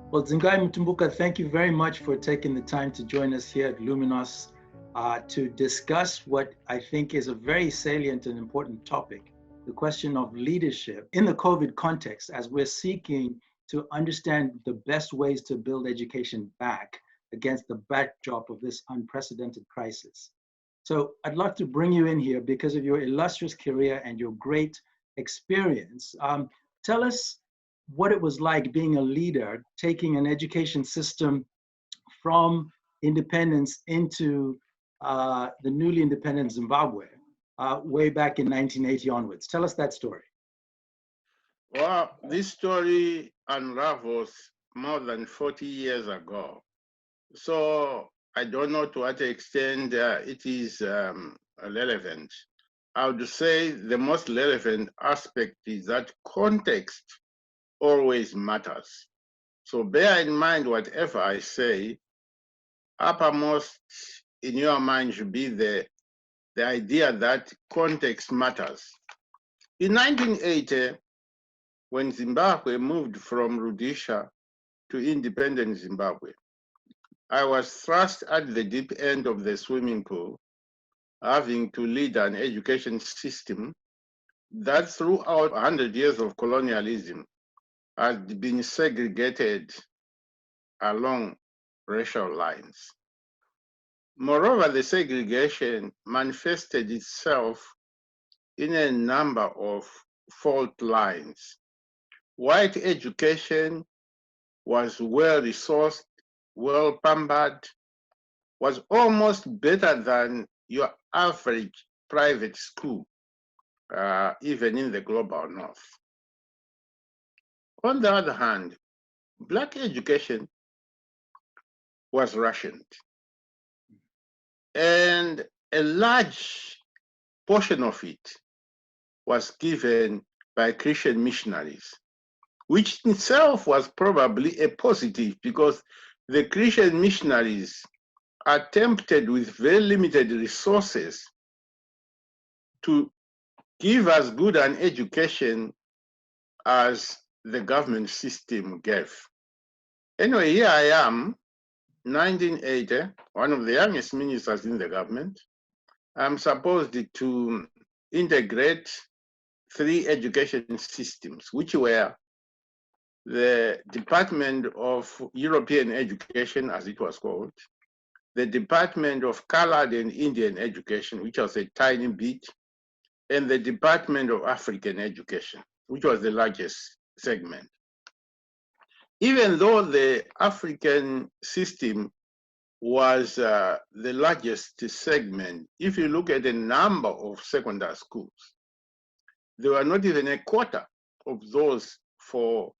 Well, Dzingai Mutumbuka, thank you very much for taking the time to join us here at Luminos to discuss what I think is a very salient and important topic, the question of leadership in the COVID context, as we're seeking to understand the best ways to build education back against the backdrop of this unprecedented crisis. So I'd love to bring you in here because of your illustrious career and your great experience. Tell us what it was like being a leader, taking an education system from independence into the newly independent Zimbabwe way back in 1980 onwards. Tell us that story. Well, this story unravels more than 40 years ago. So I don't know to what extent it is relevant. I would say the most relevant aspect is that context always matters. So bear in mind whatever I say, uppermost in your mind should be the idea that context matters. In 1980, when Zimbabwe moved from Rhodesia to independent Zimbabwe, I was thrust at the deep end of the swimming pool, having to lead an education system that throughout 100 years of colonialism had been segregated along racial lines. Moreover, the segregation manifested itself in a number of fault lines. White education was well-resourced, well-pampered, was almost better than your average private school, even in the global north. On the other hand, Black education was rationed. And a large portion of it was given by Christian missionaries, which itself was probably a positive because the Christian missionaries attempted with very limited resources to give as good an education as the government system gave. Anyway, here I am, 1980, one of the youngest ministers in the government. I'm supposed to integrate 3 education systems, which were the Department of European Education, as it was called, the Department of Colored and Indian Education, which was a tiny bit, and the Department of African Education, which was the largest segment. Even though the African system was the largest segment, if you look at the number of secondary schools, there were not even a quarter of those for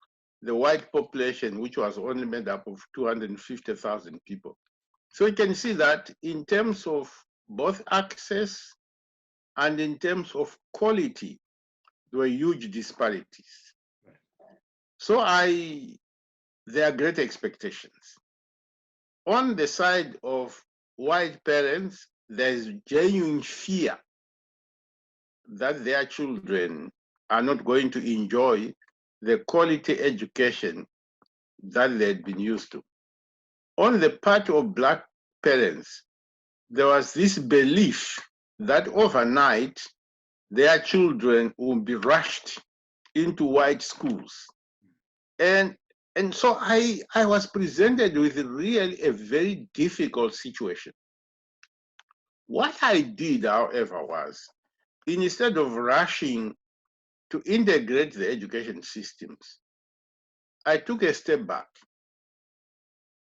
the white population, which was only made up of 250,000 people. So you can see that in terms of both access and in terms of quality, there were huge disparities. So there are great expectations. On the side of white parents, there's genuine fear that their children are not going to enjoy the quality education that they had been used to. On the part of Black parents, there was this belief that overnight their children will be rushed into white schools. And so I was presented with really a very difficult situation. What I did, however, was instead of rushing to integrate the education systems, I took a step back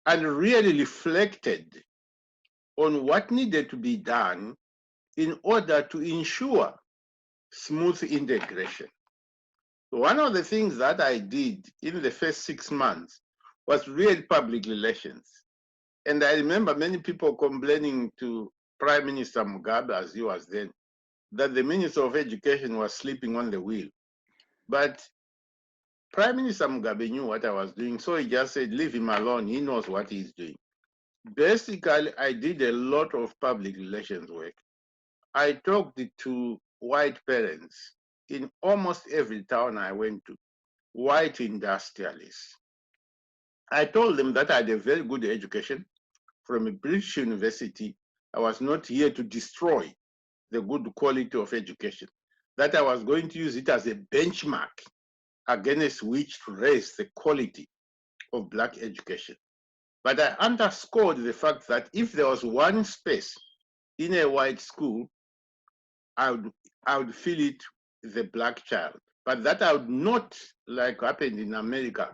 and really reflected on what needed to be done in order to ensure smooth integration. One of the things that I did in the first 6 months was really public relations. And I remember many people complaining to Prime Minister Mugabe, as he was then, that the Minister of Education was sleeping on the wheel. But Prime Minister Mugabe knew what I was doing, so he just said, leave him alone, he knows what he's doing. Basically, I did a lot of public relations work. I talked to white parents in almost every town I went to, white industrialists. I told them that I had a very good education from a British university. I was not here to destroy the good quality of education, that I was going to use it as a benchmark against which to raise the quality of Black education. But I underscored the fact that if there was one space in a white school, I would fill it with a Black child. But that I would not, like happened in America,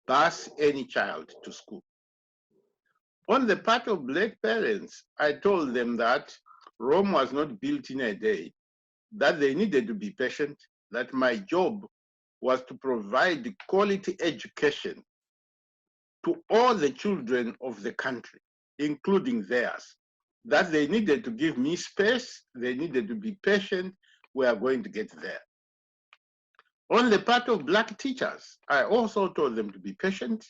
bus any child to school. On the part of Black parents, I told them that Rome was not built in a day, that they needed to be patient, that my job was to provide quality education to all the children of the country, including theirs, that they needed to give me space, they needed to be patient, we are going to get there. On the part of Black teachers, I also told them to be patient,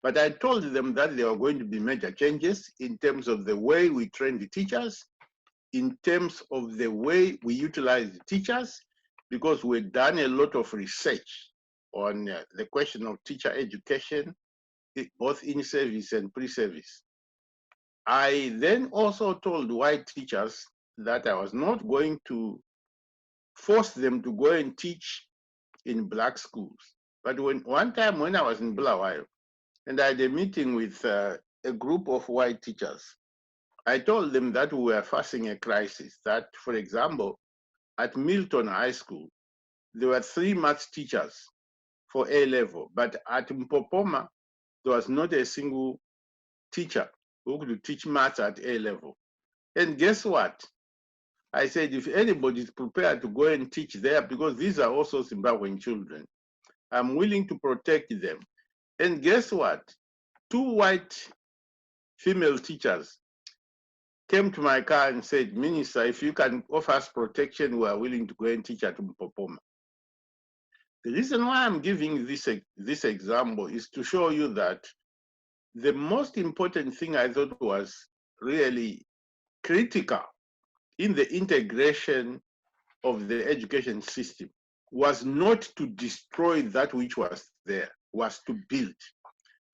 but I told them that there were going to be major changes in terms of the way we train the teachers, in terms of the way we utilize the teachers, because we've done a lot of research on the question of teacher education, both in service and pre-service. I then also told white teachers that I was not going to force them to go and teach in Black schools. But one time when I was in Bulawayo, and I had a meeting with a group of white teachers, I told them that we were facing a crisis, that, for example, at Milton High School, there were 3 maths teachers for A level, but at Mpopoma, there was not a single teacher who could teach maths at A level. And guess what? I said, if anybody is prepared to go and teach there, because these are also Zimbabwean children, I'm willing to protect them. And guess what? 2 white female teachers came to my car and said, Minister, if you can offer us protection, we are willing to go and teach at Mpopoma. The reason why I'm giving this example is to show you that the most important thing I thought was really critical in the integration of the education system was not to destroy that which was there, was to build.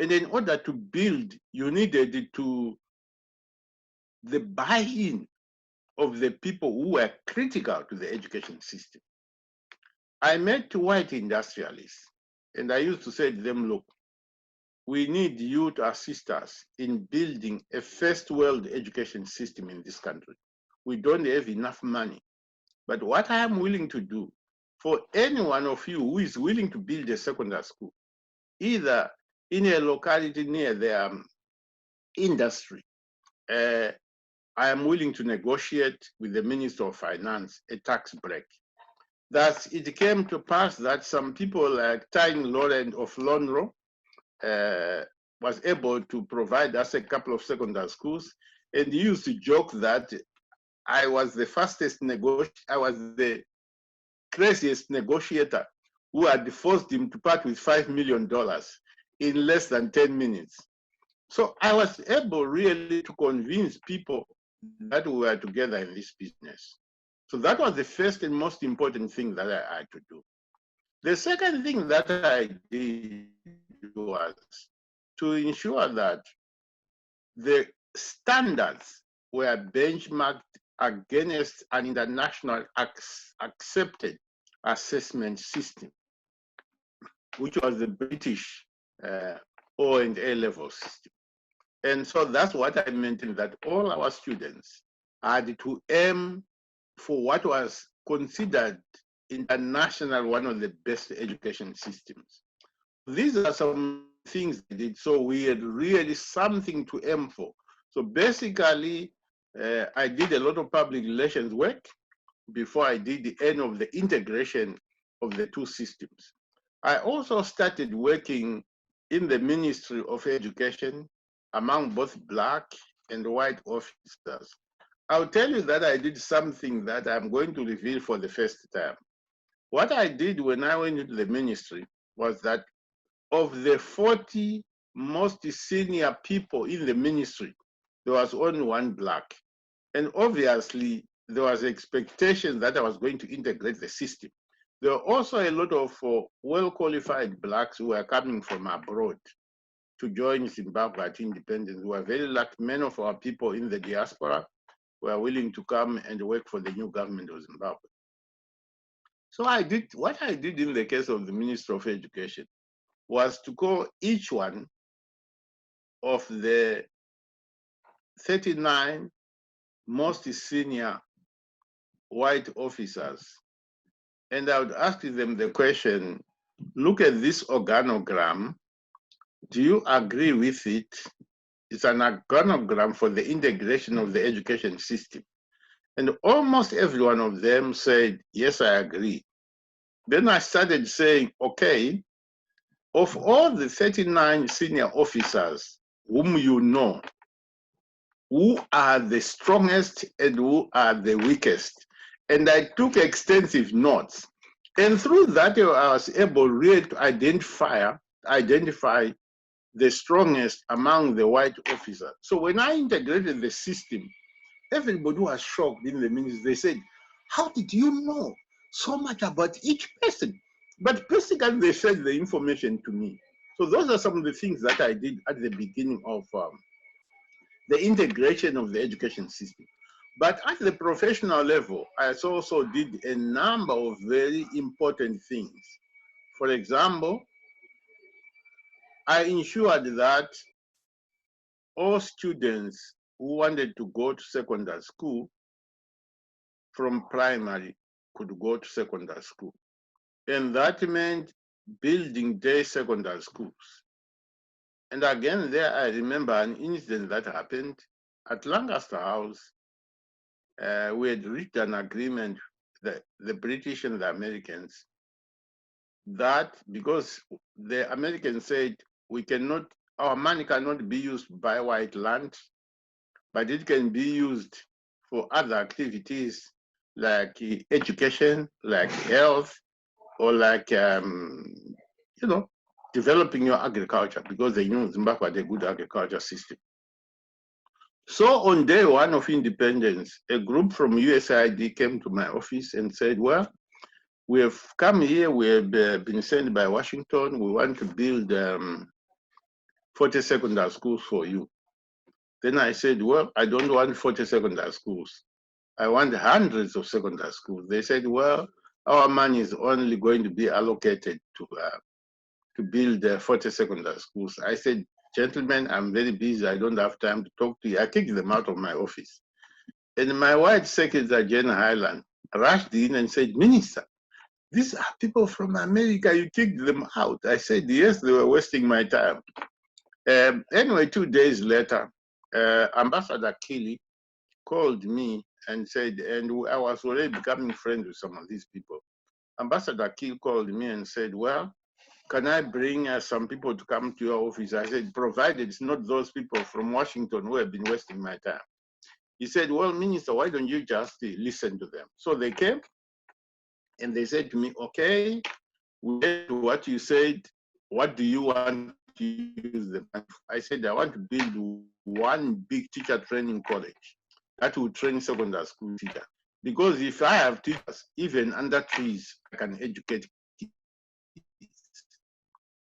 And in order to build, you needed the buy-in of the people who were critical to the education system. I met white industrialists, and I used to say to them, look, we need you to assist us in building a first world education system in this country. We don't have enough money. But what I am willing to do for any one of you who is willing to build a secondary school, either in a locality near their industry, I am willing to negotiate with the Minister of Finance a tax break. Thus, it came to pass that some people like Tyne Laurent of Lonro was able to provide us a couple of secondary schools, and he used to joke that I was the fastest negotiator, I was the craziest negotiator who had forced him to part with $5 million in less than 10 minutes. So I was able really to convince people that we were together in this business. So that was the first and most important thing that I had to do. The second thing that I did was to ensure that the standards were benchmarked against an international accepted assessment system, which was the British O and A level system. And so that's what I maintained, that all our students had to aim for what was considered international, one of the best education systems. These are some things we did, so we had really something to aim for. So basically, I did a lot of public relations work before I did the end of the integration of the 2 systems. I also started working in the Ministry of Education among both Black and white officers. I'll tell you that I did something that I'm going to reveal for the first time. What I did when I went into the ministry was that of the 40 most senior people in the ministry, there was only 1 Black. And obviously, there was expectation that I was going to integrate the system. There were also a lot of well-qualified Blacks who were coming from abroad to join Zimbabwe at independence. We were very lucky. Many of our people in the diaspora were willing to come and work for the new government of Zimbabwe. So what I did in the case of the Minister of Education was to call each one of the 39 most senior white officers, and I would ask them the question, look at this organogram, do you agree with it? It's an organogram for the integration of the education system. And almost every one of them said, yes, I agree. Then I started saying, okay, of all the 39 senior officers whom you know, who are the strongest and who are the weakest? And I took extensive notes. And through that, I was able really to identify the strongest among the white officers. So when I integrated the system, everybody was shocked in the ministry. They said, how did you know so much about each person? But basically, they shared the information to me. So those are some of the things that I did at the beginning of the integration of the education system. But at the professional level, I also did a number of very important things. For example, I ensured that all students who wanted to go to secondary school from primary could go to secondary school. And that meant building day secondary schools. And again, there I remember an incident that happened at Lancaster House. We had reached an agreement, the British and the Americans, that because the Americans said, our money cannot be used to buy white land, but it can be used for other activities like education, like health, or like, developing your agriculture, because they knew Zimbabwe had a good agriculture system. So on day one of independence, a group from USAID came to my office and said, well, we have come here, we have been sent by Washington, we want to build 40 secondary schools for you. Then I said, well, I don't want 40 secondary schools. I want hundreds of secondary schools. They said, well, our money is only going to be allocated to build 40 secondary schools. I said, gentlemen, I'm very busy. I don't have time to talk to you. I kicked them out of my office. And my white secretary, Jen Highland, rushed in and said, Minister, these are people from America. You kicked them out. I said, yes, they were wasting my time. Anyway, 2 days later, Ambassador Kelly called me and said, and I was already becoming friends with some of these people. Ambassador Kelly called me and said, well, can I bring some people to come to your office? I said, provided it's not those people from Washington who have been wasting my time. He said, well, Minister, why don't you just listen to them? So they came and they said to me, okay, we heard what you said. What do you want to use the money for? I said, I want to build one big teacher training college that will train secondary school teachers. Because if I have teachers, even under trees, I can educate kids.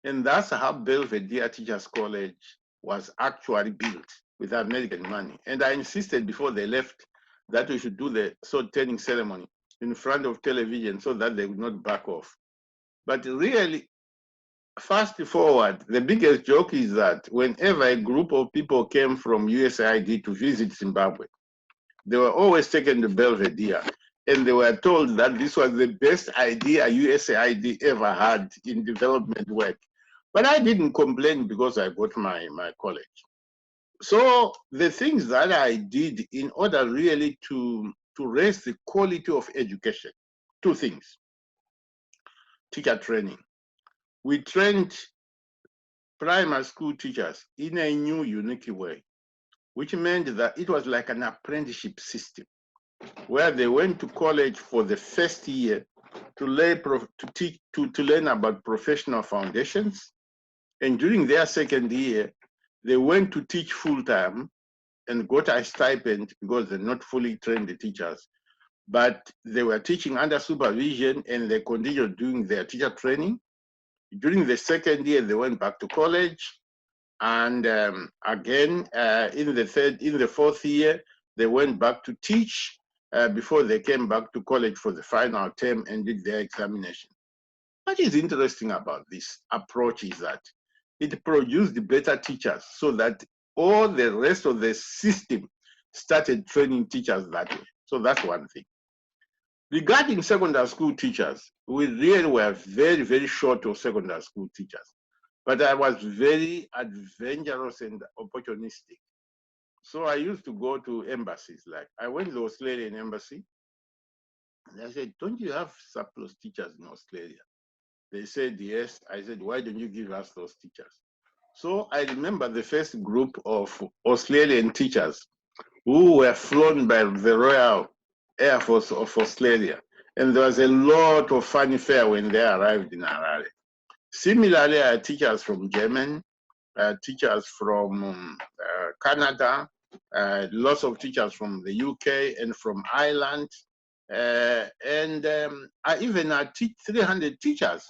And that's how Belvedere Teachers College was actually built with American money. And I insisted before they left that we should do the sword turning ceremony in front of television so that they would not back off. But really, fast forward, the biggest joke is that whenever a group of people came from USAID to visit Zimbabwe, they were always taken to Belvedere. And they were told that this was the best idea USAID ever had in development work. But I didn't complain because I got my college. So the things that I did in order really to raise the quality of education, two things. Teacher training. We trained primary school teachers in a new, unique way, which meant that it was like an apprenticeship system, where they went to college for the first year to learn about professional foundations. And during their second year, they went to teach full-time and got a stipend because they're not fully trained teachers. But they were teaching under supervision and they continued doing their teacher training. During the second year, they went back to college. And again, in the fourth year, they went back to teach before they came back to college for the final term and did their examination. What is interesting about this approach is that it produced better teachers, so that all the rest of the system started training teachers that way. So that's one thing. Regarding secondary school teachers, we really were very, very short of secondary school teachers. But I was very adventurous and opportunistic. So I used to go to embassies. Like I went to the Australian embassy, and I said, "Don't you have surplus teachers in Australia?" They said, "Yes." I said, "Why don't you give us those teachers?" So I remember the first group of Australian teachers who were flown by the Royal Air Force of Australia. And there was a lot of fanfare when they arrived in Harare. Similarly, teachers from Germany, teachers from Canada, lots of teachers from the UK and from Ireland. I even had 300 teachers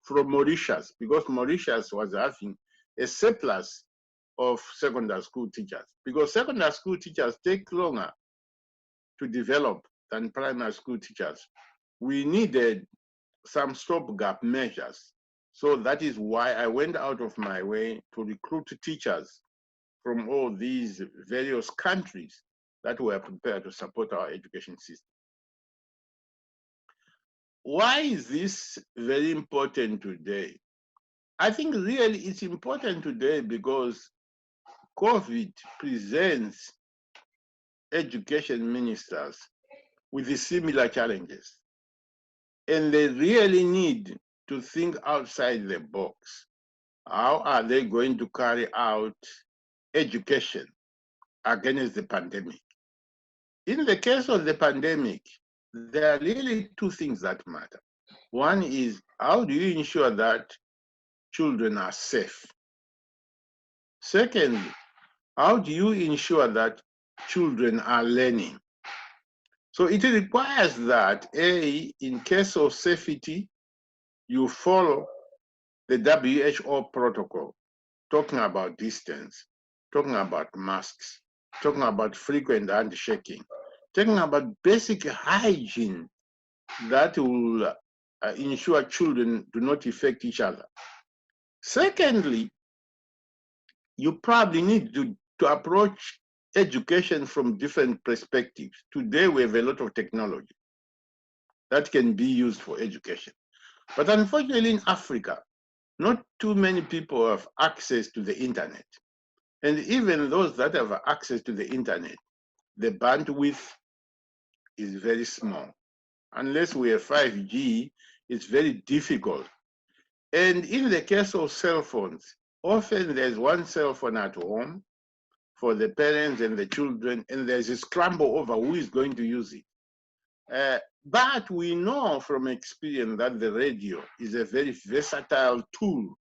from Mauritius, because Mauritius was having a surplus of secondary school teachers, because secondary school teachers take longer to develop than primary school teachers. We needed some stopgap measures. So that is why I went out of my way to recruit teachers from all these various countries that were prepared to support our education system. Why is this very important today? I think really it's important today because COVID presents education ministers with similar challenges. And they really need to think outside the box. How are they going to carry out education against the pandemic? In the case of the pandemic, there are really two things that matter. One is, how do you ensure that children are safe? Secondly, how do you ensure that children are learning? So it requires that, A, in case of safety, you follow the WHO protocol, talking about distance, talking about masks, talking about frequent handshaking, talking about basic hygiene that will ensure children do not infect each other. Secondly, you probably need to approach education from different perspectives. Today, we have a lot of technology that can be used for education. But unfortunately, in Africa, not too many people have access to the internet. And even those that have access to the internet, the bandwidth is very small. Unless we have 5G, it's very difficult. And in the case of cell phones, often there's one cell phone at home for the parents and the children, and there's a scramble over who is going to use it. But we know from experience that the radio is a very versatile tool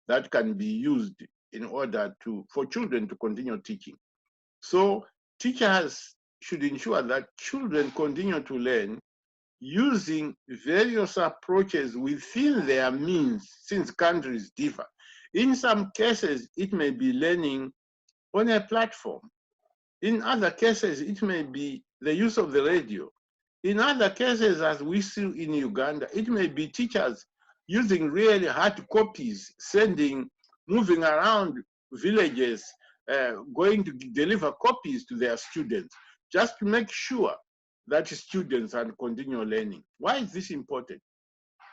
that can be used in order for children to continue teaching. So teachers should ensure that children continue to learn using various approaches within their means, since countries differ. In some cases, it may be learning on a platform. In other cases, it may be the use of the radio. In other cases, as we see in Uganda, it may be teachers using really hard copies, moving around villages, going to deliver copies to their students, just to make sure that students are continuing learning. Why is this important?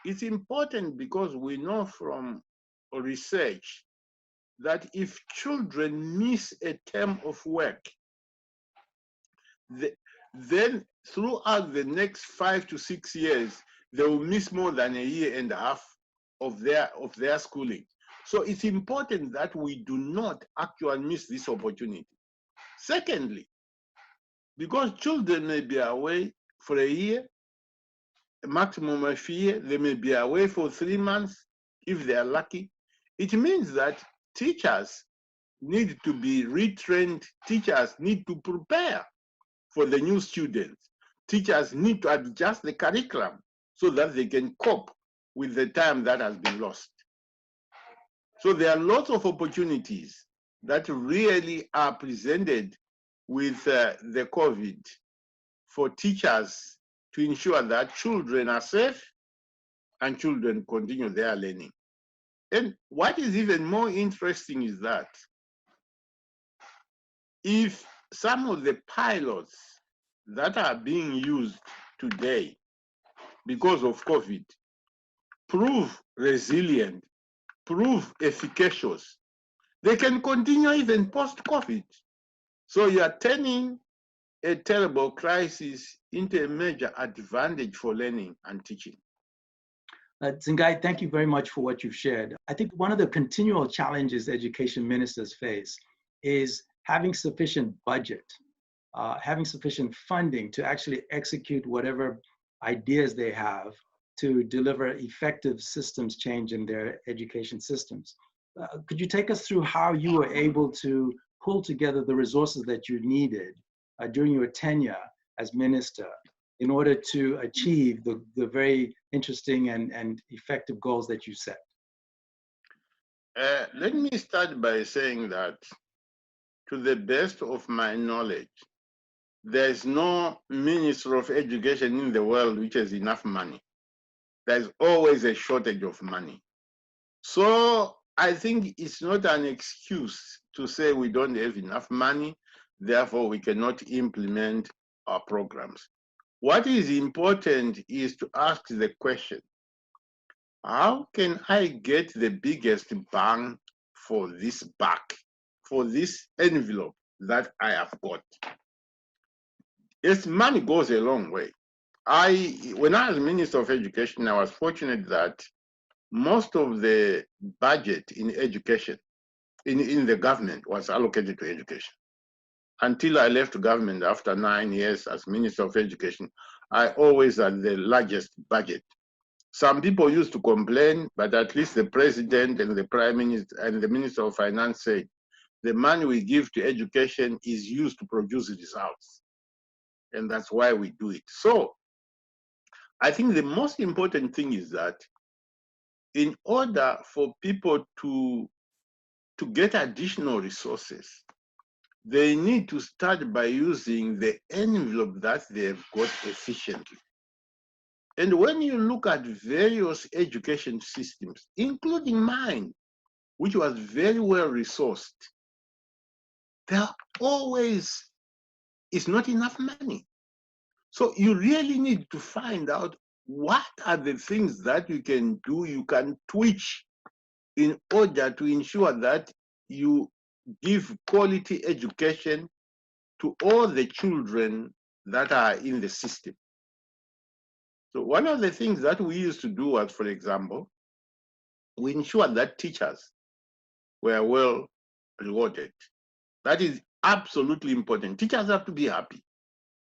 It's important because we know from research that if children miss a term of work, then throughout the next 5 to 6 years, they will miss more than a year and a half of their schooling. So it's important that we do not actually miss this opportunity. Secondly, because children may be away for a year, a maximum of a year, they may be away for 3 months if they are lucky. It means that teachers need to be retrained, teachers need to prepare for the new students. Teachers need to adjust the curriculum so that they can cope with the time that has been lost. So there are lots of opportunities that really are presented with the COVID for teachers to ensure that children are safe and children continue their learning. And what is even more interesting is that if some of the pilots that are being used today because of COVID prove resilient, prove efficacious, they can continue even post-COVID. So you are turning a terrible crisis into a major advantage for learning and teaching. Dzingai, thank you very much for what you've shared. I think one of the continual challenges education ministers face is having sufficient budget, having sufficient funding to actually execute whatever ideas they have to deliver effective systems change in their education systems. Could you take us through how you were able to pull together the resources that you needed during your tenure as minister in order to achieve the very interesting and effective goals that you set? Let me start by saying that, to the best of my knowledge, there is no Minister of Education in the world which has enough money. There's always a shortage of money. So I think it's not an excuse to say we don't have enough money, therefore we cannot implement our programs. What is important is to ask the question, how can I get the biggest bang for this buck, for this envelope that I have got? Yes, money goes a long way. When I was Minister of Education, I was fortunate that most of the budget in education, in the government, was allocated to education. Until I left government after 9 years as Minister of Education, I always had the largest budget. Some people used to complain, but at least the President and the Prime Minister and the Minister of Finance said, the money we give to education is used to produce results. And that's why we do it. So I think the most important thing is that in order for people to get additional resources, they need to start by using the envelope that they've got efficiently. And when you look at various education systems, including mine, which was very well resourced, there always is not enough money. So you really need to find out what are the things that you can do, you can twitch in order to ensure that you give quality education to all the children that are in the system. So one of the things that we used to do was, for example, we ensured that teachers were well rewarded. That is absolutely important. Teachers have to be happy.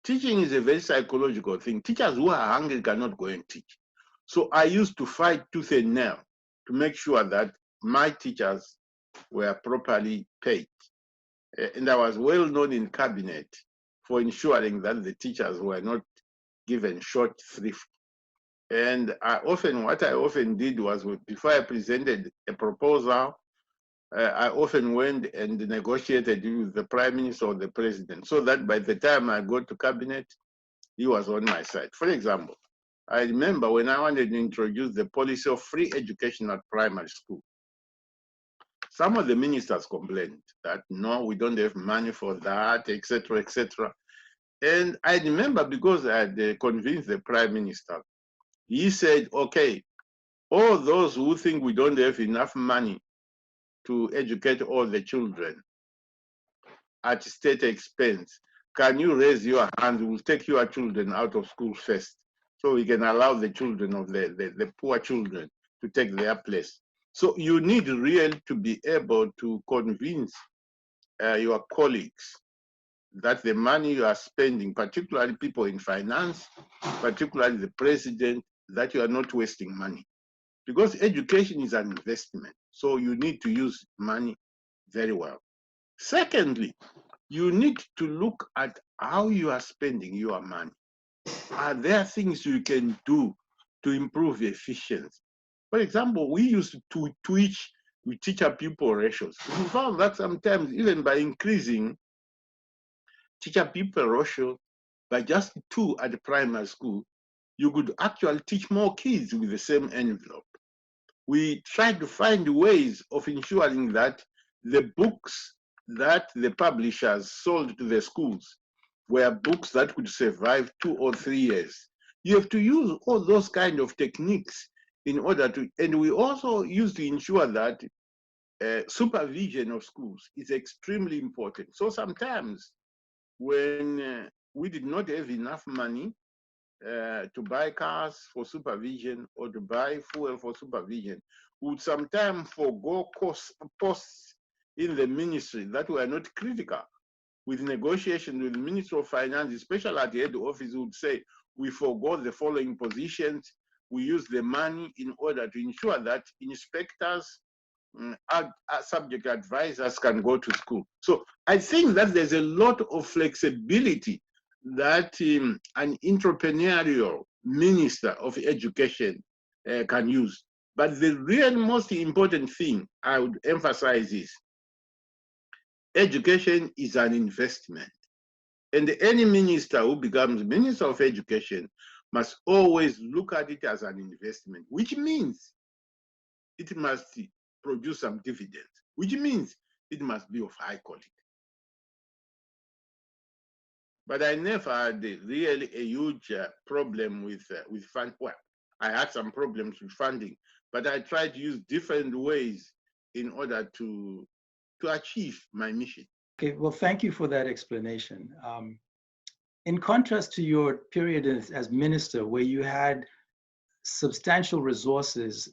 Teaching is a very psychological thing. Teachers who are hungry cannot go and teach. So I used to fight tooth and nail to make sure that my teachers were properly paid. And I was well known in cabinet for ensuring that the teachers were not given short thrift. And what I often did was, before I presented a proposal, I often went and negotiated with the Prime Minister or the President, so that by the time I got to cabinet, he was on my side. For example, I remember when I wanted to introduce the policy of free education at primary school, some of the ministers complained that, no, we don't have money for that, etc., etc. And I remember, because I had convinced the Prime Minister, he said, okay, all those who think we don't have enough money to educate all the children at state expense, can you raise your hand? We'll take your children out of school first, so we can allow the children of the poor children to take their place. So you need really to be able to convince your colleagues that the money you are spending, particularly people in finance, particularly the president, that you are not wasting money. Because education is an investment, so you need to use money very well. Secondly, you need to look at how you are spending your money. Are there things you can do to improve efficiency? For example, we used to twitch with teacher-pupil ratios. We found that sometimes even by increasing teacher-pupil ratio by just 2 at the primary school, you could actually teach more kids with the same envelope. We tried to find ways of ensuring that the books that the publishers sold to the schools were books that could survive 2 or 3 years. You have to use all those kind of techniques in order to, and we also use to ensure that supervision of schools is extremely important. So sometimes when we did not have enough money to buy cars for supervision or to buy fuel for supervision, we would sometimes forego posts in the ministry that were not critical. With negotiations with the Minister of Finance, especially at the head office, would say, we forego the following positions, we use the money in order to ensure that inspectors, subject advisors can go to school. So I think that there's a lot of flexibility that an entrepreneurial minister of education can use. But the real most important thing I would emphasize is education is an investment. And any minister who becomes Minister of Education must always look at it as an investment, which means it must produce some dividends, which means it must be of high quality. But I never had really a huge problem with funding. Well, I had some problems with funding, but I tried to use different ways in order to achieve my mission. Okay, well, thank you for that explanation. In contrast to your period as minister, where you had substantial resources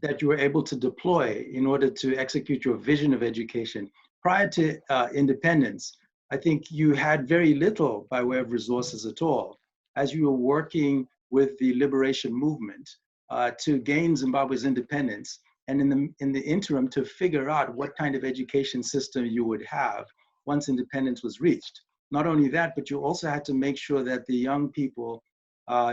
that you were able to deploy in order to execute your vision of education, prior to independence, I think you had very little by way of resources at all. As you were working with the liberation movement to gain Zimbabwe's independence, and in the interim to figure out what kind of education system you would have once independence was reached. Not only that, but you also had to make sure that the young people,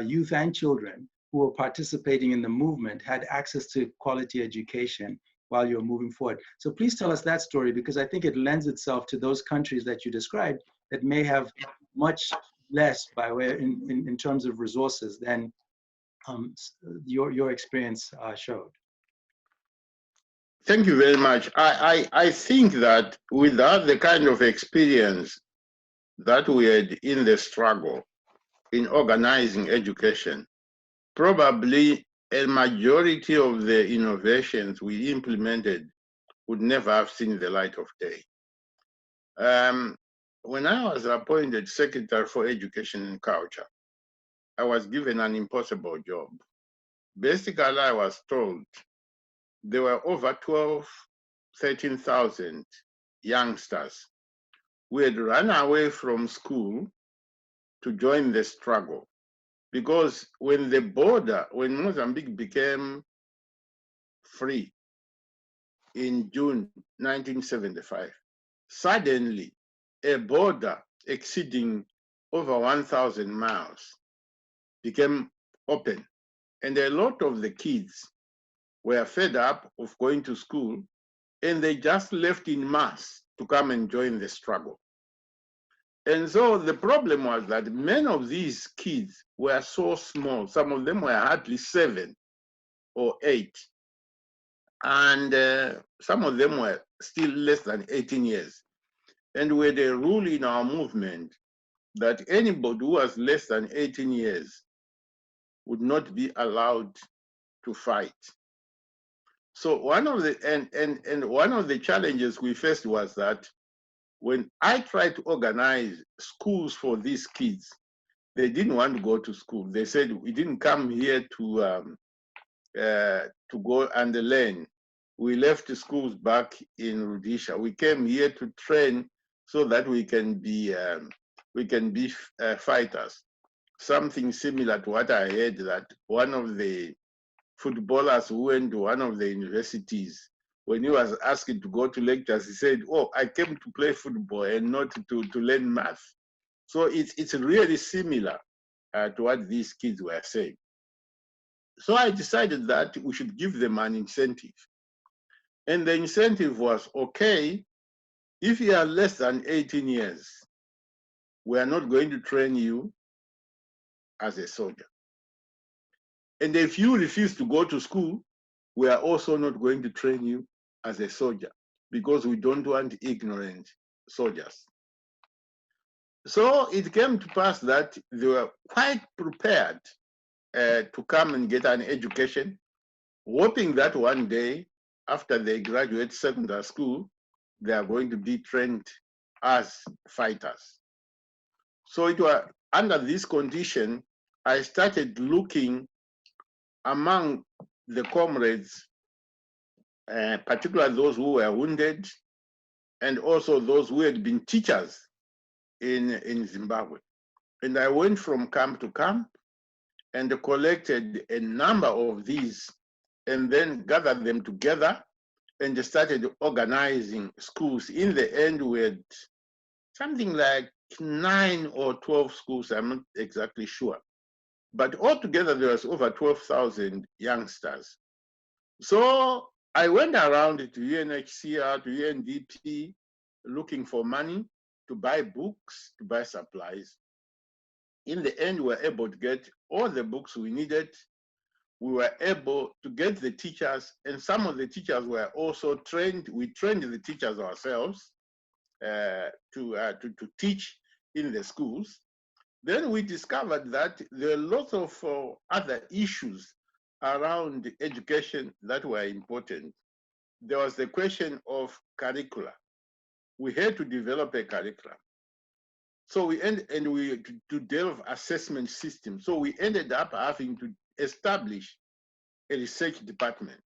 youth and children who were participating in the movement had access to quality education while you're moving forward. So please tell us that story, because I think it lends itself to those countries that you described that may have much less by way in terms of resources than your experience showed. Thank you very much. I think that without the kind of experience that we had in the struggle in organizing education, probably a majority of the innovations we implemented would never have seen the light of day. When I was appointed Secretary for Education and Culture, I was given an impossible job. Basically, I was told there were over 13,000 youngsters who had run away from school to join the struggle. Because when Mozambique became free in June 1975, suddenly a border exceeding over 1,000 miles became open. And a lot of the kids were fed up of going to school, and they just left in mass to come and join the struggle. And so the problem was that many of these kids were so small. Some of them were hardly 7 or 8. And some of them were still less than 18 years. And we had a rule in our movement that anybody who was less than 18 years would not be allowed to fight. So one of the challenges we faced was that when I tried to organize schools for these kids, they didn't want to go to school. They said, we didn't come here to go and learn. We left the schools back in Rhodesia. We came here to train so that we can be fighters. Something similar to what I heard, that one of the footballers who went to one of the universities, when he was asked to go to lectures, he said, "Oh, I came to play football and not to learn math." So it's really similar to what these kids were saying. So I decided that we should give them an incentive. And the incentive was, okay, if you are less than 18 years, we are not going to train you as a soldier. And if you refuse to go to school, we are also not going to train you as a soldier because we don't want ignorant soldiers. So it came to pass that they were quite prepared to come and get an education, hoping that one day, after they graduate secondary school, they are going to be trained as fighters. So it was under this condition, I started looking among the comrades, particularly those who were wounded, and also those who had been teachers in Zimbabwe. And I went from camp to camp and collected a number of these and then gathered them together and started organizing schools. In the end, we had something like 9 or 12 schools, I'm not exactly sure. But altogether, there was over 12,000 youngsters. So I went around to UNHCR, to UNDP, looking for money to buy books, to buy supplies. In the end, we were able to get all the books we needed. We were able to get the teachers, and some of the teachers were also trained. We trained the teachers ourselves to teach in the schools. Then we discovered that there are lots of other issues around education that were important. There was the question of curricula. We had to develop a curriculum. So we to develop assessment system. So we ended up having to establish a research department,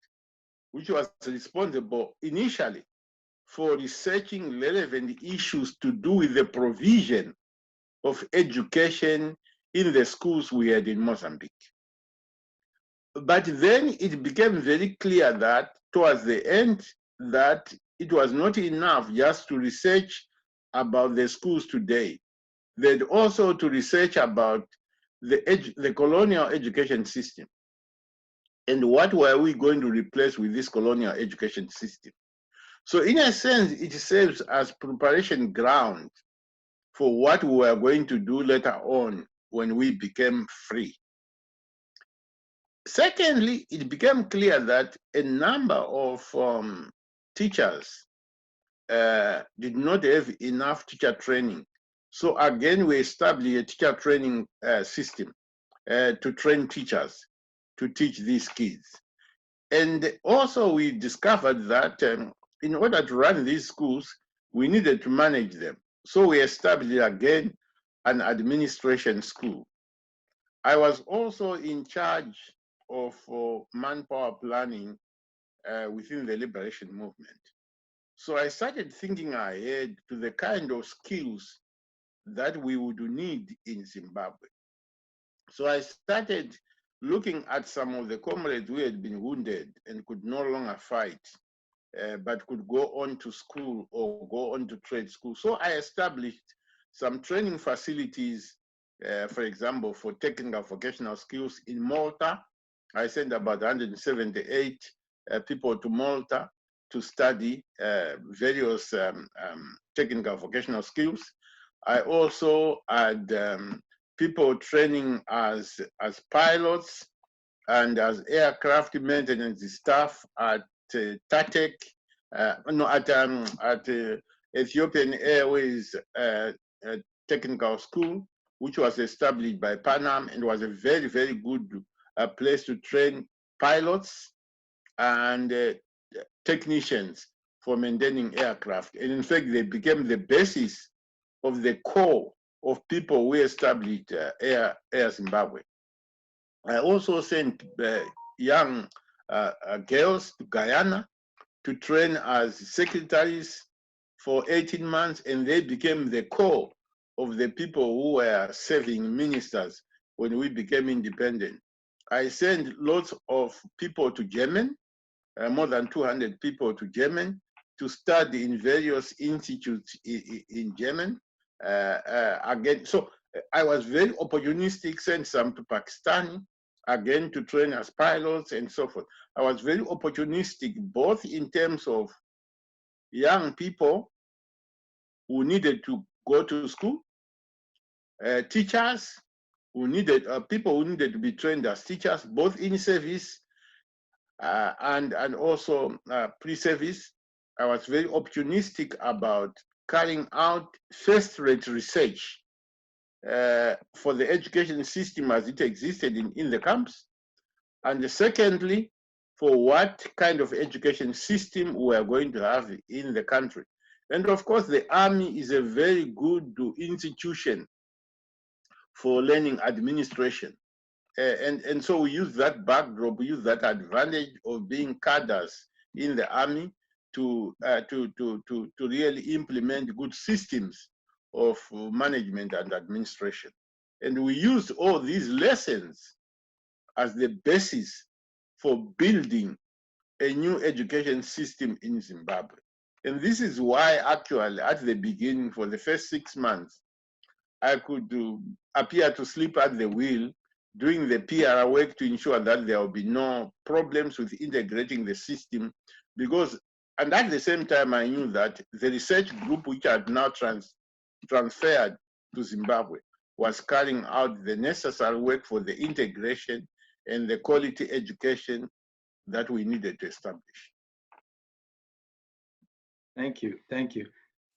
which was responsible initially for researching relevant issues to do with the provision of education in the schools we had in Mozambique. But then it became very clear that towards the end that it was not enough just to research about the schools today. They'd also to research about the colonial education system. And what were we going to replace with this colonial education system? So in a sense, it serves as preparation ground for what we were going to do later on when we became free. Secondly, it became clear that a number of teachers did not have enough teacher training. So again, we established a teacher training system to train teachers to teach these kids. And also we discovered that in order to run these schools, we needed to manage them. So we established again an administration school. I was also in charge of manpower planning within the liberation movement. So I started thinking ahead to the kind of skills that we would need in Zimbabwe. So I started looking at some of the comrades who had been wounded and could no longer fight, but could go on to school or go on to trade school. So I established some training facilities, for example, for technical vocational skills in Malta. I sent about 178 people to Malta to study various technical vocational skills. I also had people training as pilots and as aircraft maintenance staff at TATEC, at Ethiopian Airways Technical School, which was established by Panam and was a very, very good place to train pilots and technicians for maintaining aircraft. And in fact, they became the basis of the core of people we established Air Zimbabwe. I also sent young girls to Guyana to train as secretaries for 18 months, and they became the core of the people who were serving ministers when we became independent. I sent lots of people to Yemen, more than 200 people to Yemen to study in various institutes in Yemen. Again, so I was very opportunistic, sent some to Pakistan, again to train as pilots and so forth. I was very opportunistic, both in terms of young people who needed to go to school, teachers who needed, people who needed to be trained as teachers, both in service and also pre-service. I was very opportunistic about carrying out first-rate research for the education system as it existed in the camps. And secondly, for what kind of education system we are going to have in the country. And of course, the army is a very good institution for learning administration. And so we use that backdrop, we use that advantage of being cadres in the army to really implement good systems of management and administration. And we used all these lessons as the basis for building a new education system in Zimbabwe. And this is why actually at the beginning, for the first 6 months, I could appear to sleep at the wheel, doing the PR work to ensure that there will be no problems with integrating the system. Because, and at the same time, I knew that the research group, which had now transferred to Zimbabwe, was carrying out the necessary work for the integration and the quality education that we needed to establish. Thank you, thank you.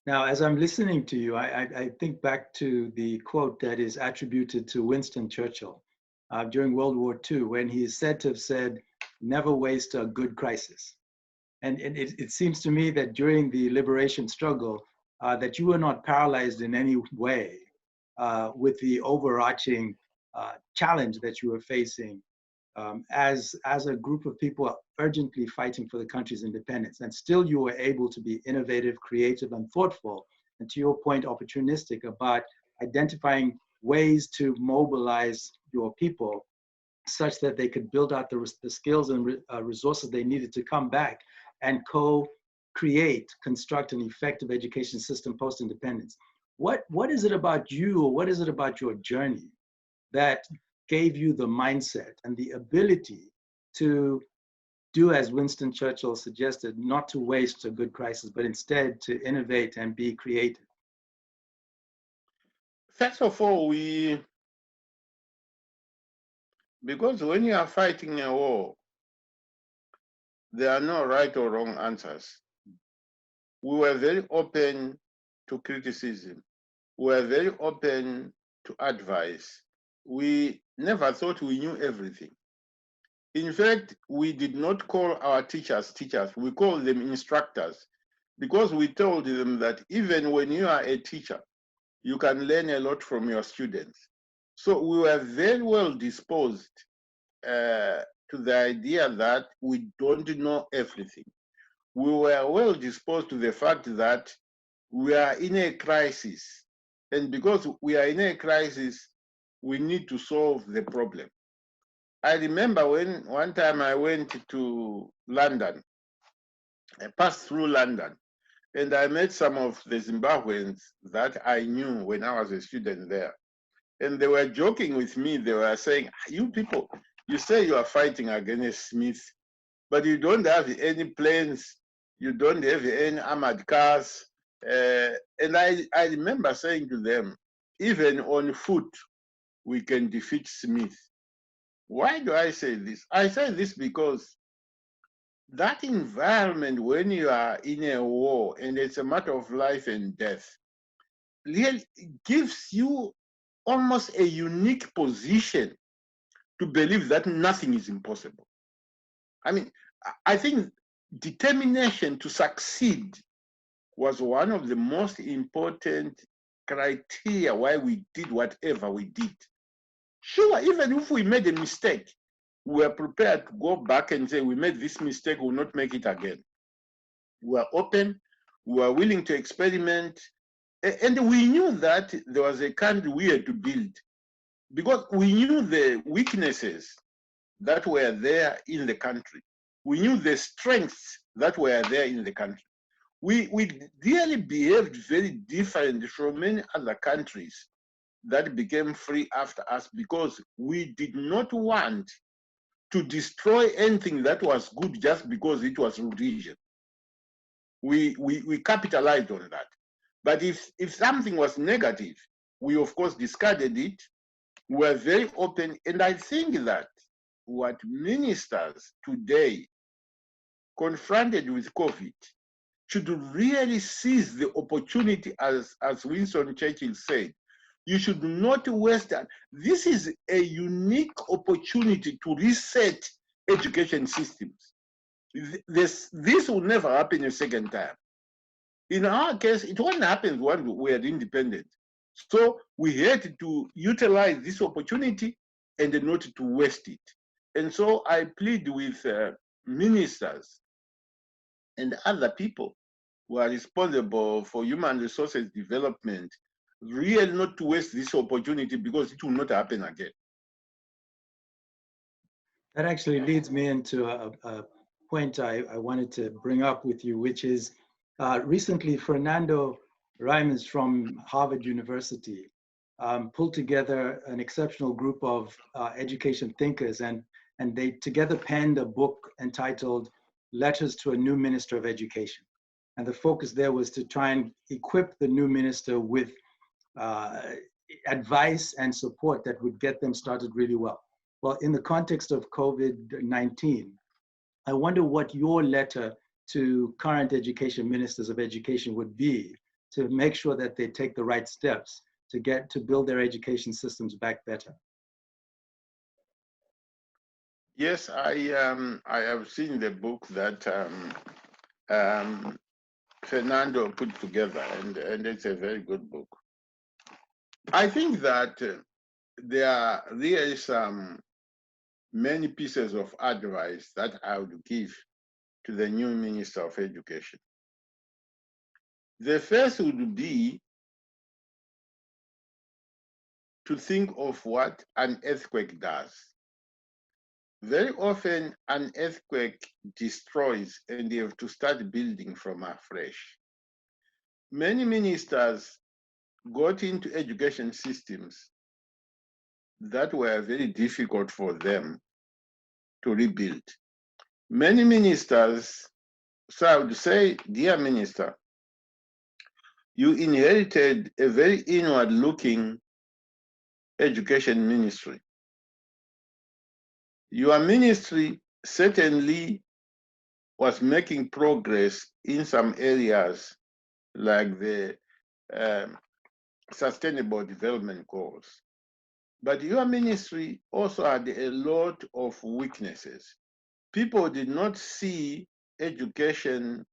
Now, as I'm listening to you, I think back to the quote that is attributed to Winston Churchill during World War II, when he is said to have said, "Never waste a good crisis." And it seems to me that during the liberation struggle, that you were not paralyzed in any way with the overarching challenge that you were facing as a group of people urgently fighting for the country's independence. And still you were able to be innovative, creative, and thoughtful, and to your point, opportunistic about identifying ways to mobilize your people such that they could build out the skills and resources they needed to come back and co-create, construct an effective education system post-independence. What is it about you, or what is it about your journey that gave you the mindset and the ability to do as Winston Churchill suggested, not to waste a good crisis, but instead to innovate and be creative? First of all, because when you are fighting a war, there are no right or wrong answers. We were very open to criticism. We were very open to advice. We never thought we knew everything. In fact, we did not call our teachers teachers. We called them instructors, because we told them that even when you are a teacher, you can learn a lot from your students. So we were very well disposed to the idea that we don't know everything. We were well disposed to the fact that we are in a crisis. And because we are in a crisis, we need to solve the problem. I remember when one time I went to London, I passed through London, and I met some of the Zimbabweans that I knew when I was a student there. And they were joking with me. They were saying, "You people, you say you are fighting against Smith, but you don't have any planes, you don't have any armored cars." And I remember saying to them, even on foot, we can defeat Smith. Why do I say this? I say this because that environment, when you are in a war and it's a matter of life and death, really gives you almost a unique position to believe that nothing is impossible. I mean, I think determination to succeed was one of the most important criteria why we did whatever we did. Sure, even if we made a mistake, we were prepared to go back and say, we made this mistake, we will not make it again. We were open, we were willing to experiment, and we knew that there was a country we had to build, because we knew the weaknesses that were there in the country. We knew the strengths that were there in the country. We really behaved very different from many other countries that became free after us because we did not want to destroy anything that was good just because it was religion. We capitalized on that. But if something was negative, we of course discarded it. We were very open. And I think that what ministers today confronted with COVID should really seize the opportunity, as Winston Churchill said. You should not waste that. This is a unique opportunity to reset education systems. This will never happen a second time. In our case, it only happens when we are independent. So we had to utilize this opportunity and not to waste it. And so I plead with ministers and other people who are responsible for human resources development, really not to waste this opportunity because it will not happen again. That actually leads me into a point I wanted to bring up with you, which is recently Fernando Reimers from Harvard University pulled together an exceptional group of education thinkers, and they together penned a book entitled Letters to a New Minister of Education. And the focus there was to try and equip the new minister with advice and support that would get them started really well. Well, in the context of COVID-19, I wonder what your letter to current education ministers of education would be to make sure that they take the right steps to build their education systems back better. Yes, I have seen the book that Fernando put together, and it's a very good book. I think that there are really many pieces of advice that I would give to the new Minister of Education. The first would be to think of what an earthquake does. Very often, an earthquake destroys and you have to start building from afresh. Many ministers got into education systems that were very difficult for them to rebuild. Many ministers, so I would say, dear minister, you inherited a very inward-looking education ministry. Your ministry certainly was making progress in some areas like the Sustainable Development Goals. But your ministry also had a lot of weaknesses. People did not see education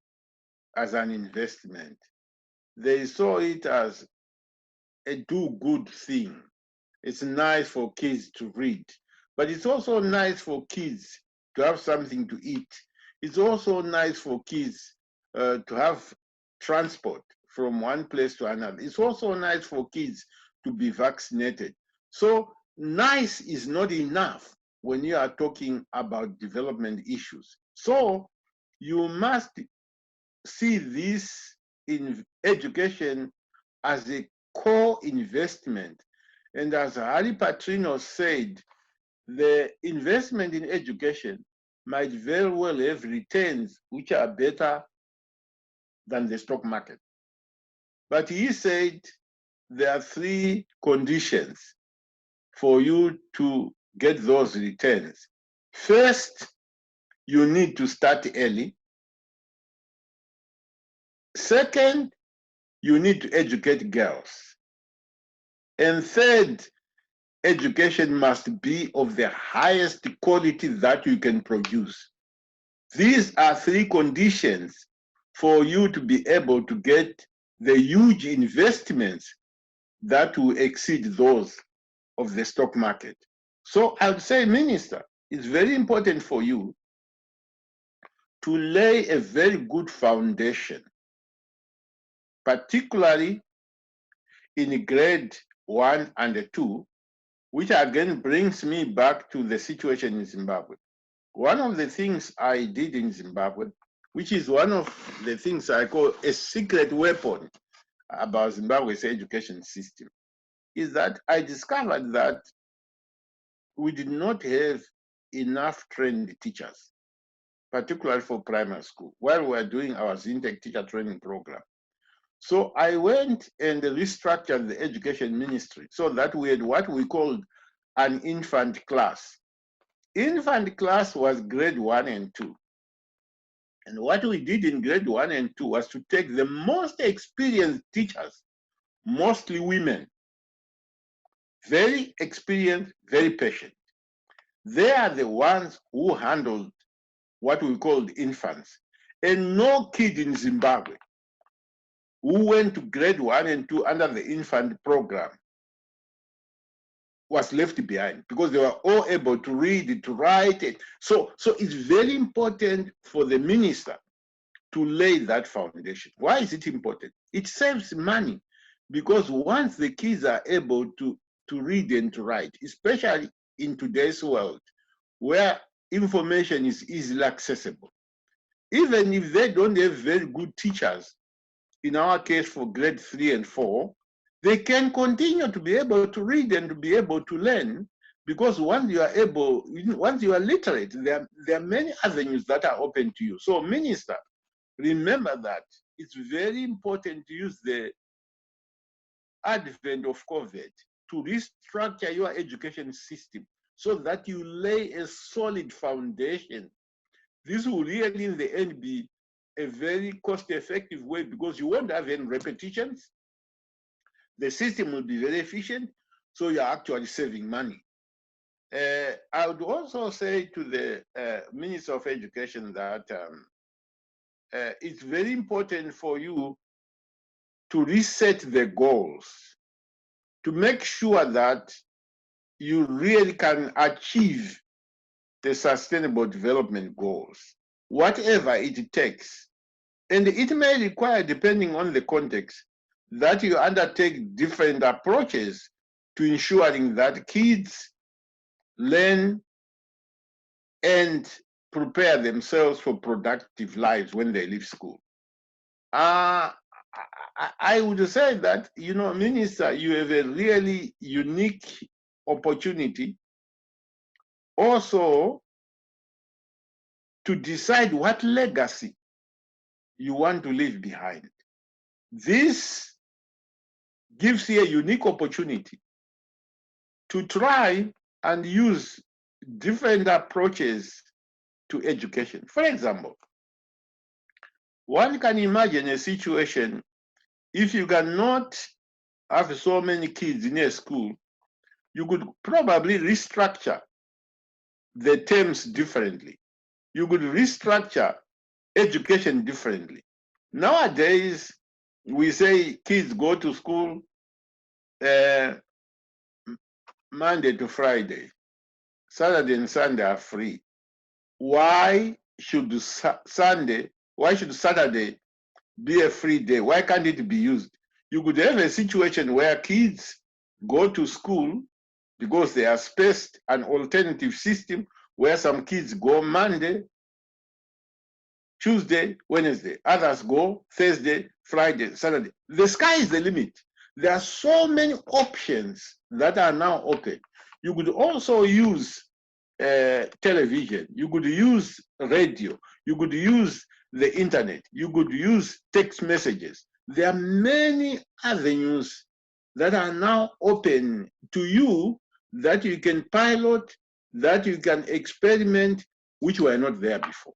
as an investment. They saw it as a do-good thing. It's nice for kids to read, but it's also nice for kids to have something to eat. It's also nice for kids to have transport from one place to another. It's also nice for kids to be vaccinated. So nice is not enough when you are talking about development issues. So you must see this in education as a core investment. And as Harry Patrino said, the investment in education might very well have returns which are better than the stock market. But he said there are three conditions for you to get those returns. First, you need to start early. Second, you need to educate girls. And third, education must be of the highest quality that you can produce. These are three conditions for you to be able to get the huge investments that will exceed those of the stock market. So I would say, Minister, it's very important for you to lay a very good foundation, particularly in grade 1 and 2, which again brings me back to the situation in Zimbabwe. One of the things I did in Zimbabwe, which is one of the things I call a secret weapon about Zimbabwe's education system, is that I discovered that we did not have enough trained teachers, particularly for primary school, while we were doing our Zintech teacher training program. So I went and restructured the education ministry so that we had what we called an infant class. Infant class was grade 1 and 2. And what we did in grade 1 and 2 was to take the most experienced teachers, mostly women, very experienced, very patient. They are the ones who handled what we called infants. And no kid in Zimbabwe who went to grade 1 and 2 under the infant program was left behind, because they were all able to read, to write it. So it's very important for the minister to lay that foundation. Why is it important? It saves money, because once the kids are able to read and to write, especially in today's world where information is easily accessible, even if they don't have very good teachers, in our case for grade 3 and 4, they can continue to be able to read and to be able to learn, because once you are literate, there are many avenues that are open to you. So, Minister, remember that it's very important to use the advent of COVID to restructure your education system so that you lay a solid foundation. This will really, in the end, be a very cost-effective way, because you won't have any repetitions. The system will be very efficient, so you're actually saving money. I would also say to the Minister of Education that it's very important for you to reset the goals, to make sure that you really can achieve the sustainable development goals, whatever it takes. And it may require, depending on the context, that you undertake different approaches to ensuring that kids learn and prepare themselves for productive lives when they leave school. I would say that, Minister, you have a really unique opportunity also to decide what legacy you want to leave behind. This gives you a unique opportunity to try and use different approaches to education. For example, one can imagine a situation if you cannot have so many kids in a school, you could probably restructure the terms differently. You could restructure education differently. Nowadays, we say kids go to school Monday to Friday. Saturday and Sunday are free. Why should Saturday be a free day? Why can't it be used? You could have a situation where kids go to school because they are spaced an alternative system where some kids go Monday, Tuesday, Wednesday. Others go Thursday, Friday, Saturday. The sky is the limit. There are so many options that are now open. You could also use television. You could use radio. You could use the internet. You could use text messages. There are many avenues that are now open to you that you can pilot, that you can experiment, which were not there before.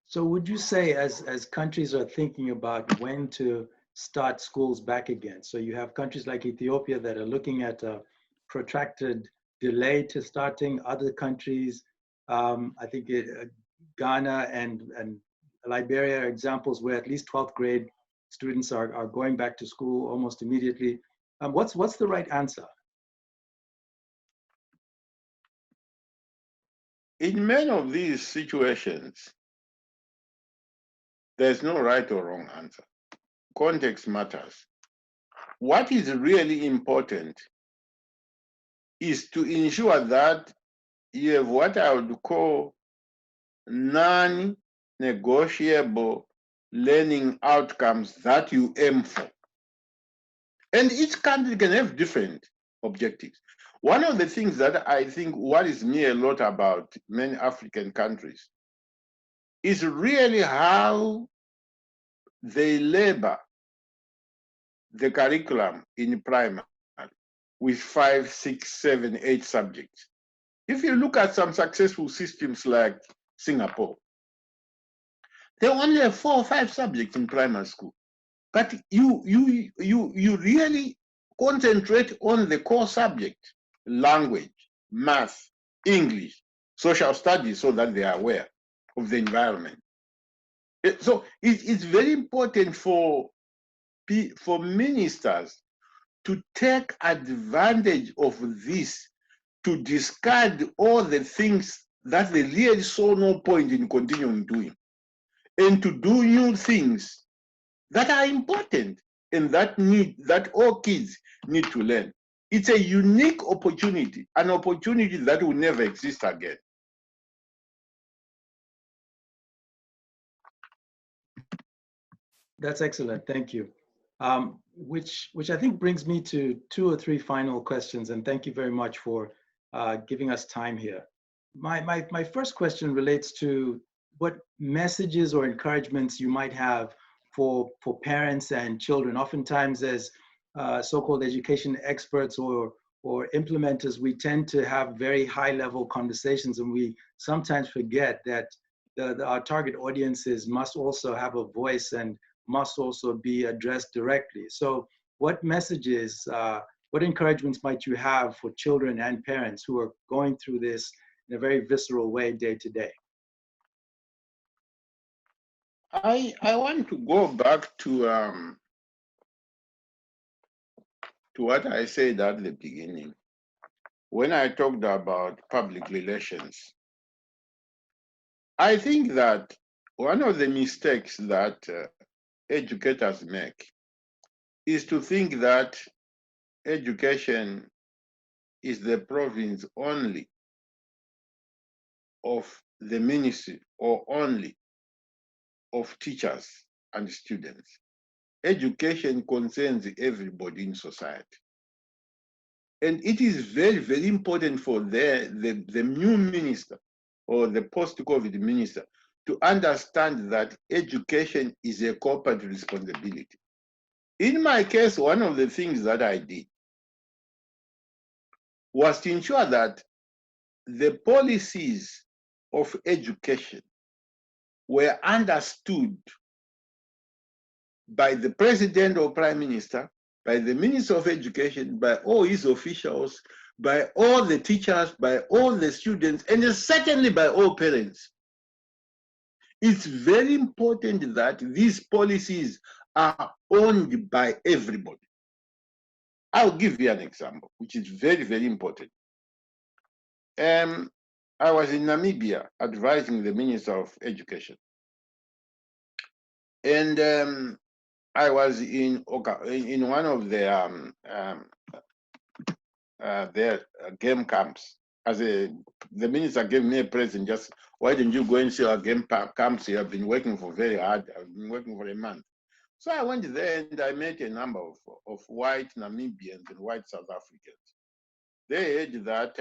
So would you say, as countries are thinking about when to start schools back again, so you have countries like Ethiopia that are looking at a protracted delay to starting, other countries, I think Ghana and Liberia are examples where at least 12th grade students are going back to school almost immediately. What's the right answer? In many of these situations, there's no right or wrong answer. Context matters. What is really important is to ensure that you have what I would call non-negotiable learning outcomes that you aim for. And each country can have different objectives. One of the things that I think worries me a lot about many African countries is really how they labor the curriculum in primary with 5, 6, 7, 8 subjects. If you look at some successful systems like Singapore, they only have 4 or 5 subjects in primary school. But you really concentrate on the core subject, language, math, English, social studies, so that they are aware of the environment. So it's very important for ministers to take advantage of this, to discard all the things that they really saw no point in continuing doing, and to do new things that are important and that all kids need to learn. It's a unique opportunity, an opportunity that will never exist again. That's excellent. Thank you. Which I think brings me to 2 or 3 final questions, and thank you very much for giving us time here. My first question relates to what messages or encouragements you might have for parents and children. Oftentimes, as so-called education experts or implementers, we tend to have very high-level conversations, and we sometimes forget that our target audiences must also have a voice and must also be addressed directly. So what messages, what encouragements might you have for children and parents who are going through this in a very visceral way day to day? I want to go back to what I said at the beginning when I talked about public relations. I think that one of the mistakes that educators make is to think that education is the province only of the ministry or only of teachers and students. Education concerns everybody in society. And it is very, very important for the new minister or the post-COVID minister to understand that education is a corporate responsibility. In my case, one of the things that I did was to ensure that the policies of education were understood by the president or prime minister, by the minister of education, by all his officials, by all the teachers, by all the students, and certainly by all parents. It's very important that these policies are owned by everybody. I'll give you an example, which is very, very important. I was in Namibia advising the Minister of Education. And I was in one of their game camps. The minister gave me a present, just, why don't you go and see our game camps? You have been working for very hard. I've been working for a month. So I went there and I met a number of white Namibians and white South Africans. They heard that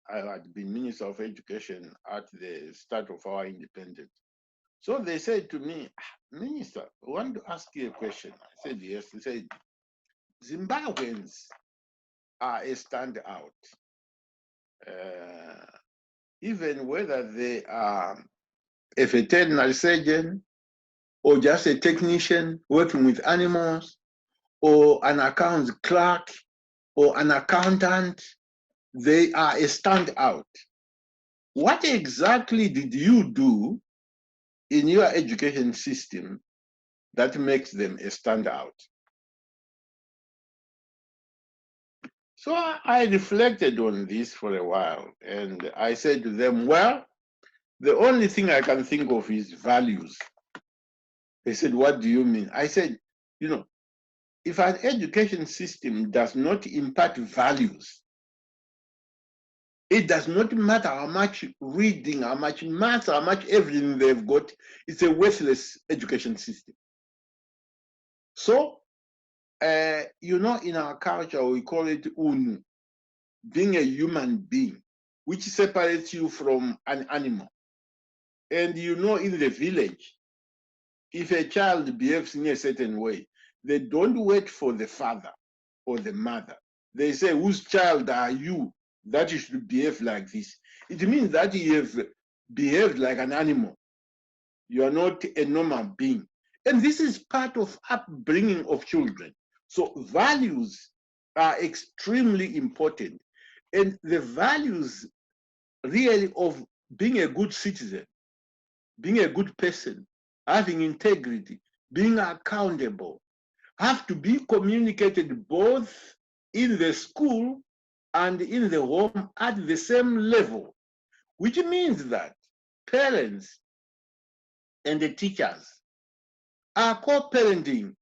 I had been Minister of Education at the start of our independence. So they said to me, Minister, I want to ask you a question. I said, yes. They said, Zimbabweans are a standout. Even whether they are a veterinary surgeon or just a technician working with animals or an accounts clerk or an accountant, they are a standout. What exactly did you do in your education system that makes them a standout? So I reflected on this for a while, and I said to them, well, the only thing I can think of is values. They said, what do you mean? I said, you know, if an education system does not impart values, it does not matter how much reading, how much math, how much everything they've got, it's a worthless education system. So You know, in our culture, we call it unu, being a human being, which separates you from an animal. And you know, in the village, if a child behaves in a certain way, they don't wait for the father or the mother. They say, whose child are you that you should behave like this? It means that you have behaved like an animal. You are not a normal being. And this is part of upbringing of children. So values are extremely important. And the values really of being a good citizen, being a good person, having integrity, being accountable, have to be communicated both in the school and in the home at the same level, which means that parents and the teachers are co-parenting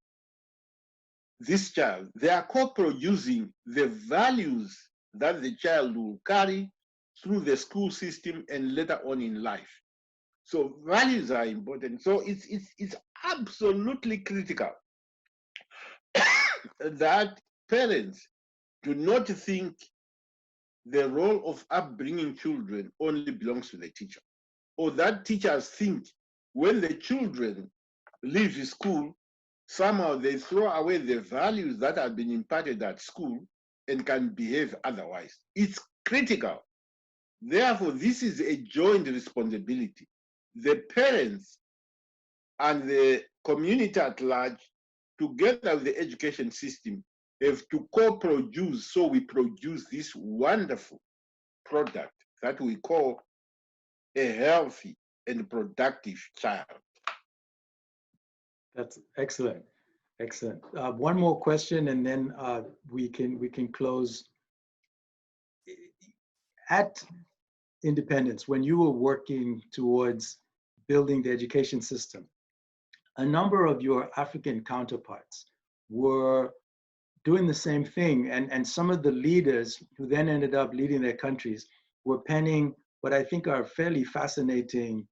this child. They are co-producing the values that the child will carry through the school system and later on in life. So values are important. So it's absolutely critical that parents do not think the role of upbringing children only belongs to the teacher, or that teachers think when the children leave the school, somehow they throw away the values that have been imparted at school and can behave otherwise. It's critical. Therefore, this is a joint responsibility. The parents and the community at large, together with the education system, have to co-produce, so we produce this wonderful product that we call a healthy and productive child. That's excellent, excellent. One more question, and then we can close. At independence, when you were working towards building the education system, a number of your African counterparts were doing the same thing, and some of the leaders who then ended up leading their countries were penning what I think are fairly fascinating,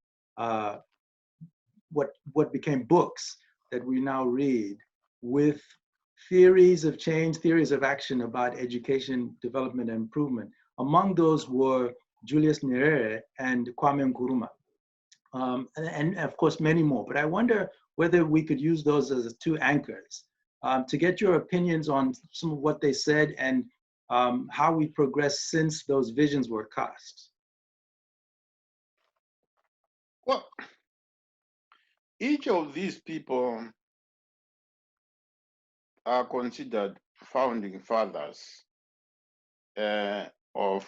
what became books that we now read, with theories of change, theories of action about education, development, and improvement. Among those were Julius Nyerere and Kwame Nkrumah, and of course many more. But I wonder whether we could use those as two anchors to get your opinions on some of what they said and how we progressed since those visions were cast. Well, each of these people are considered founding fathers of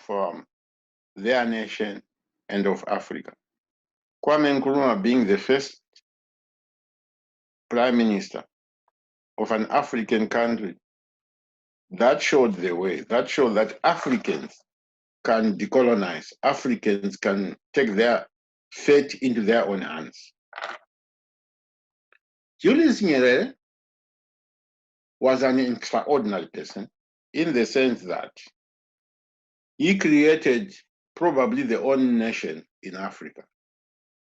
their nation and of Africa. Kwame Nkrumah being the first prime minister of an African country, that showed the way. That showed that Africans can decolonize. Africans can take their fate into their own hands. Julius Nyerere was an extraordinary person in the sense that he created probably the only nation in Africa.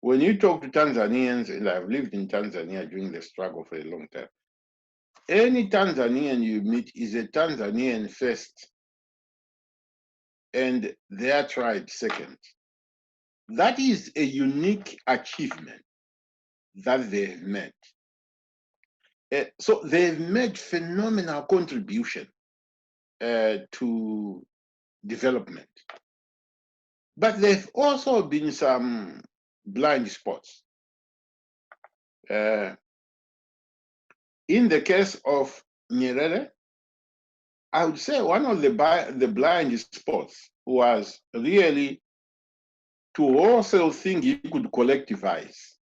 When you talk to Tanzanians, and I've lived in Tanzania during the struggle for a long time, any Tanzanian you meet is a Tanzanian first, and their tribe second. That is a unique achievement that they've made. So they've made phenomenal contribution to development. But there've also been some blind spots. In the case of Nyerere, I would say one of the blind spots was really to also think he could collectivize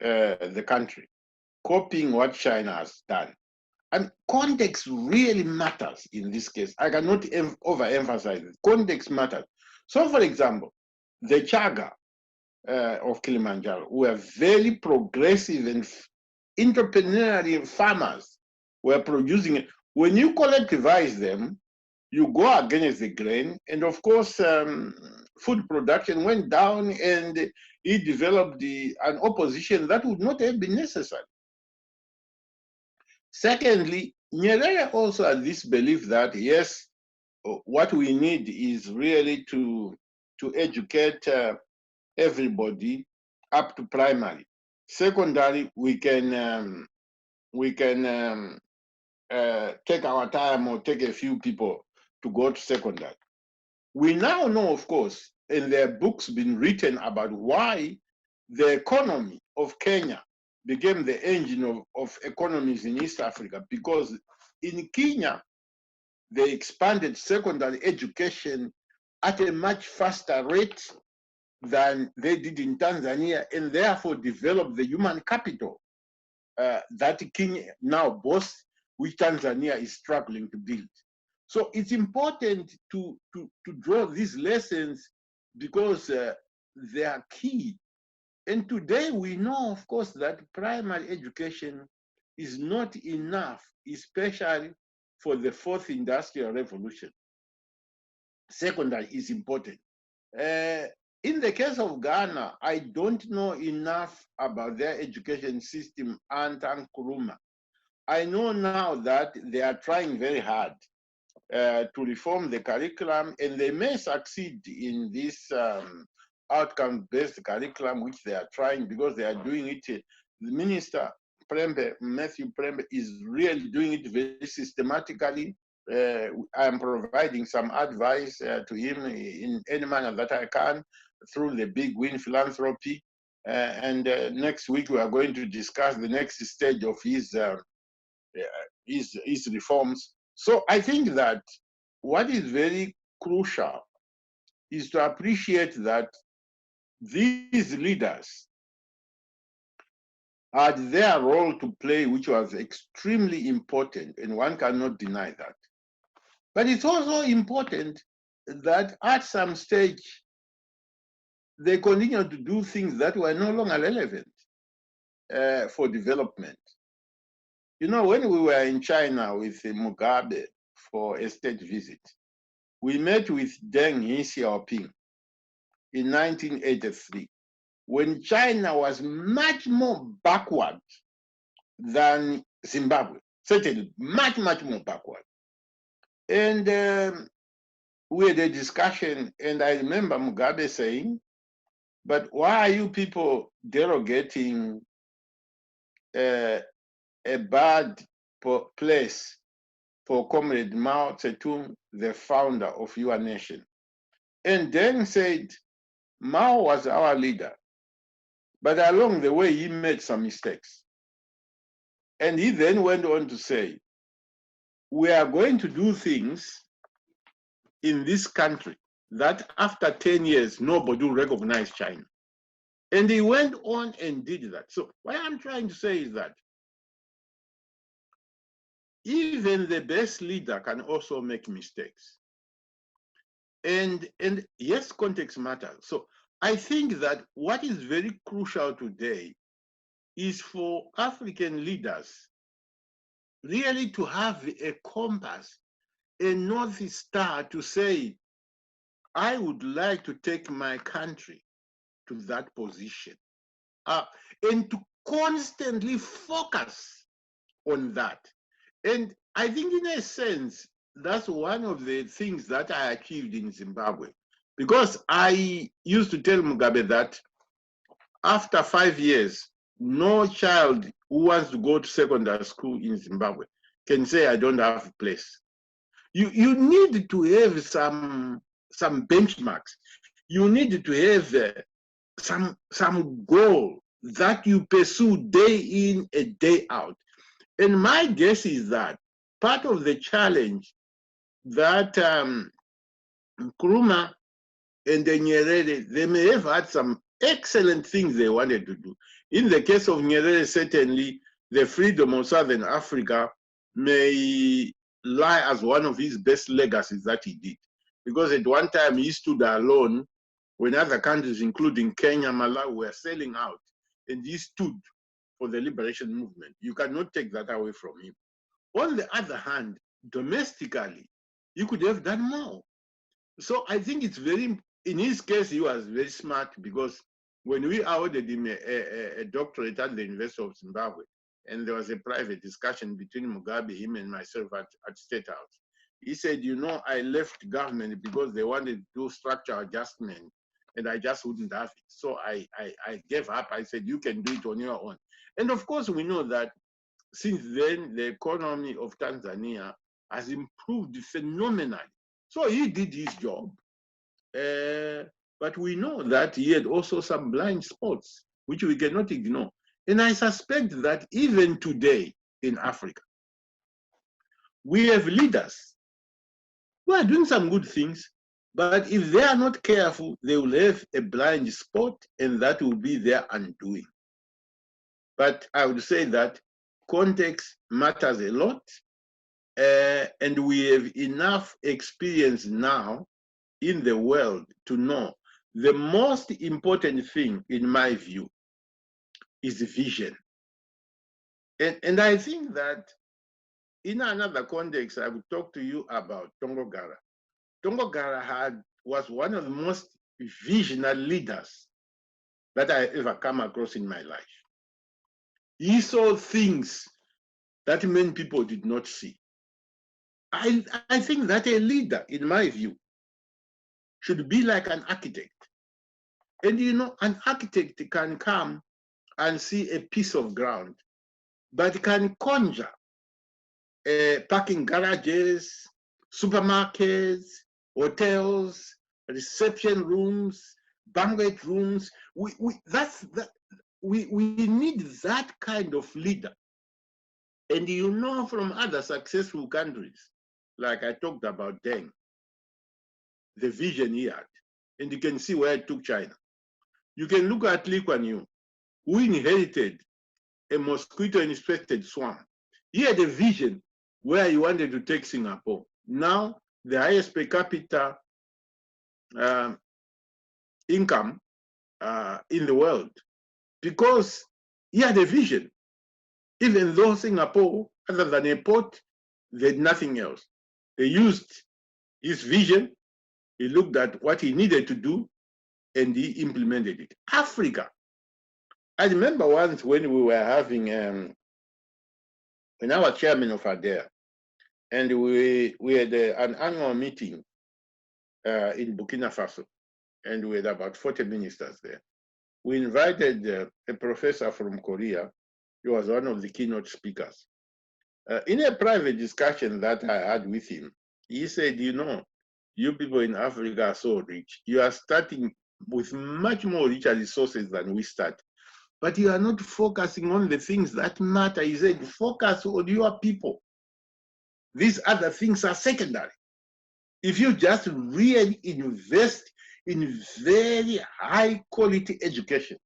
the country, copying what China has done. And context really matters in this case. I cannot overemphasize it. Context matters. So, for example, the Chaga of Kilimanjaro were very progressive and entrepreneurial farmers were producing it. When you collectivize them, you go against the grain, and of course, food production went down, and it developed an opposition that would not have been necessary. Secondly, Nyerere also had this belief that, yes, what we need is really to educate everybody up to primary. Secondary, we can take our time or take a few people to go to secondary. We now know, of course, and there are books been written about why the economy of Kenya became the engine of economies in East Africa, because in Kenya, they expanded secondary education at a much faster rate than they did in Tanzania, and therefore developed the human capital that Kenya now boasts, which Tanzania is struggling to build. So it's important to draw these lessons because they are key. And today we know, of course, that primary education is not enough, especially for the fourth industrial revolution. Secondary is important. In the case of Ghana, I don't know enough about their education system under Nkrumah. I know now that they are trying very hard to reform the curriculum, and they may succeed in this outcome-based curriculum, which they are trying, because they are doing it. The Minister Matthew Prembe, is really doing it very systematically. I'm providing some advice to him in any manner that I can through the Big Win Philanthropy. And next week we are going to discuss the next stage of his reforms. So I think that what is very crucial is to appreciate that these leaders had their role to play, which was extremely important, and one cannot deny that. But it's also important that at some stage, they continued to do things that were no longer relevant for development. You know, when we were in China with Mugabe for a state visit, we met with Deng Xiaoping in 1983, when China was much more backward than Zimbabwe, certainly much, much more backward. And we had a discussion, and I remember Mugabe saying, but why are you people derogating a bad place for Comrade Mao Zedong, the founder of your nation? And then said, Mao was our leader, but along the way, he made some mistakes. And he then went on to say, we are going to do things in this country that after 10 years, nobody will recognize China. And he went on and did that. So what I'm trying to say is that even the best leader can also make mistakes. And yes, context matters. So I think that what is very crucial today is for African leaders really to have a compass, a North Star to say, I would like to take my country to that position, and to constantly focus on that. And I think in a sense, that's one of the things that I achieved in Zimbabwe, because I used to tell Mugabe that after 5 years, no child who wants to go to secondary school in Zimbabwe can say, I don't have a place. You need to have some benchmarks. You need to have some goal that you pursue day in and day out. And my guess is that part of the challenge that Nkrumah and the Nyerere, they may have had some excellent things they wanted to do. In the case of Nyerere, certainly the freedom of Southern Africa may lie as one of his best legacies that he did. Because at one time he stood alone when other countries, including Kenya, Malawi, were selling out, and he stood for the liberation movement. You cannot take that away from him. On the other hand, domestically, you could have done more. So I think it's very, in his case, he was very smart, because when we awarded him a doctorate at the University of Zimbabwe, and there was a private discussion between Mugabe, him, and myself at State House. He said, you know, I left government because they wanted to do structural adjustment, and I just wouldn't have it. So I gave up. I said, you can do it on your own. And of course, we know that since then, the economy of Tanzania has improved phenomenally. So he did his job. But we know that he had also some blind spots, which we cannot ignore. And I suspect that even today in Africa, we have leaders who are doing some good things, but if they are not careful, they will have a blind spot, and that will be their undoing. But I would say that context matters a lot, and we have enough experience now in the world to know the most important thing, in my view, is vision. And I think that in another context, I would talk to you about Tongogara. Tongogara was one of the most visionary leaders that I ever come across in my life. He saw things that many people did not see. I think that a leader, in my view, should be like an architect. And you know, an architect can come and see a piece of ground, but can conjure parking garages, supermarkets, hotels, reception rooms, banquet rooms. We need that kind of leader. And you know, from other successful countries, like I talked about Deng, the vision he had, and you can see where it took China. You can look at Lee Kuan Yew, who inherited a mosquito-infested swamp. He had a vision where he wanted to take Singapore. Now, the highest per capita income in the world, because he had a vision. Even though Singapore, other than a port, they had nothing else. They used his vision, he looked at what he needed to do, and he implemented it. Africa. I remember once when we were having, when I was chairman of ADEA, and we had an annual meeting in Burkina Faso, and we had about 40 ministers there. We invited a professor from Korea. He was one of the keynote speakers. In a private discussion that I had with him, he said, you know, you people in Africa are so rich. You are starting with much more richer resources than we start. But you are not focusing on the things that matter. He said, focus on your people. These other things are secondary. If you just really invest in very high quality education,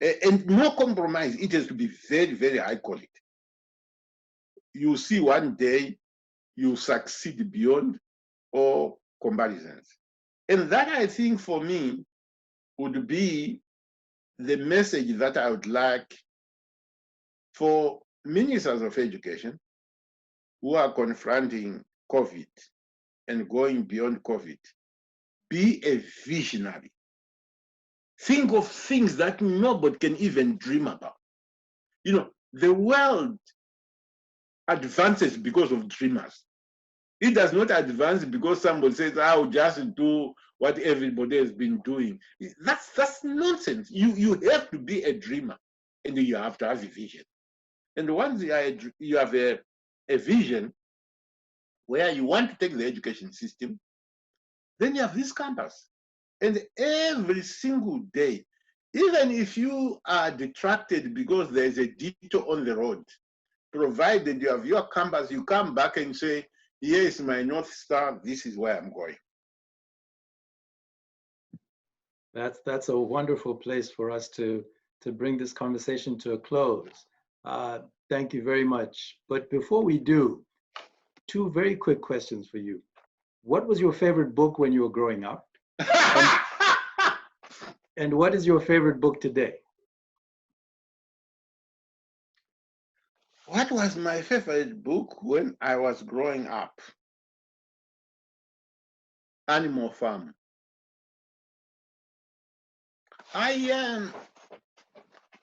and no compromise, it has to be very, very high quality. You see one day you succeed beyond all comparisons. And that, I think, for me, would be the message that I would like for ministers of education who are confronting COVID and going beyond COVID. Be a visionary. Think of things that nobody can even dream about. You know, the world advances because of dreamers. It does not advance because somebody says, I'll just do what everybody has been doing. That's nonsense. You have to be a dreamer, and you have to have a vision. And once you have a vision where you want to take the education system, then you have this campus. And every single day, even if you are detracted because there's a detour on the road, provided you have your campus, you come back and say, here is my North Star, this is where I'm going. That's a wonderful place for us to bring this conversation to a close. Thank you very much. But before we do, two very quick questions for you. What was your favorite book when you were growing up? And what is your favorite book today? What was my favorite book when I was growing up? Animal Farm. I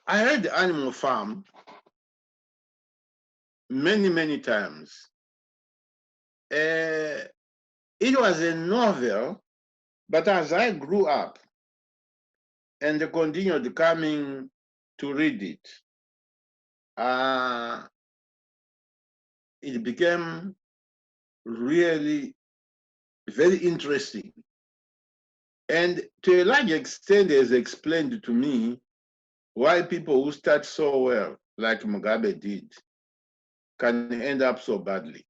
read Animal Farm many, many times. It was a novel, but as I grew up and continued coming to read it, it became really very interesting. And to a large extent, has explained to me why people who start so well, like Mugabe did, can end up so badly.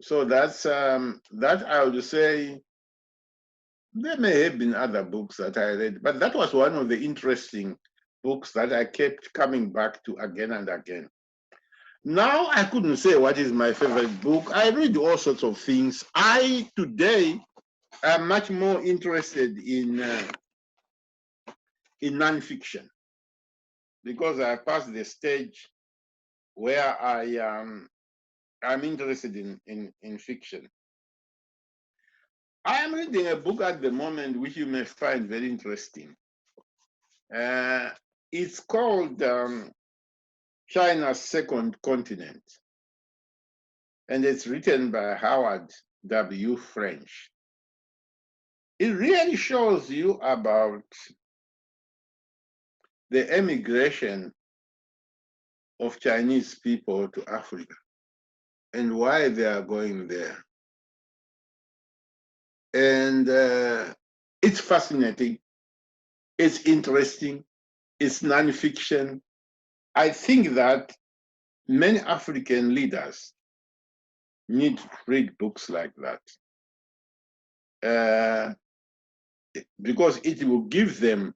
So that's that I would say. There may have been other books that I read, but that was one of the interesting books that I kept coming back to again and again. Now I couldn't say what is my favorite book. I read all sorts of things. Today am much more interested in nonfiction, because I passed the stage where I'm interested in fiction. I am reading a book at the moment which you may find very interesting. It's called China's Second Continent, and it's written by Howard W. French. It really shows you about the emigration of Chinese people to Africa and why they are going there. And it's fascinating, it's interesting, it's nonfiction. I think that many African leaders need to read books like that, because it will give them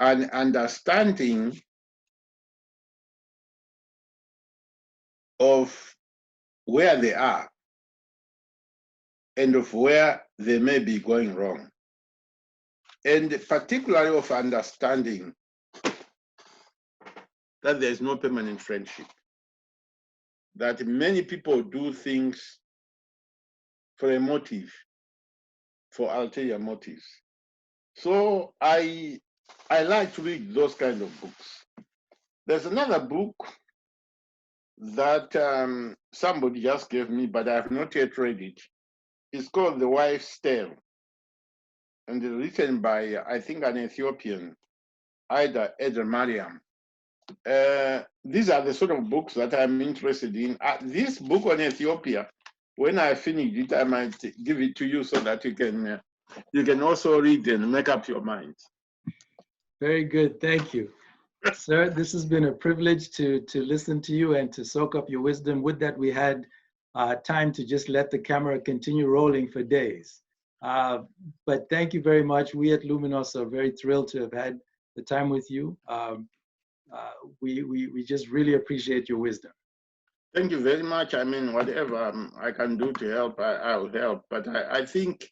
an understanding of where they are and of where they may be going wrong, and particularly of understanding that there's no permanent friendship, that many people do things for a motive, for ulterior motives. So I like to read those kind of books. There's another book that somebody just gave me, but I have not yet read it. It's called The Wife's Tale, and it's written by, I think, an Ethiopian, Ida Eder-Mariam. These are the sort of books that I'm interested in. This book on Ethiopia, when I finish it, I might give it to you so that you can also read and make up your mind. Very good, thank you. Sir, this has been a privilege to listen to you and to soak up your wisdom. Would that we had time to just let the camera continue rolling for days. But thank you very much. We at Luminos are very thrilled to have had the time with you. We just really appreciate your wisdom. Thank you very much. I mean, whatever I can do to help, I will help. But I think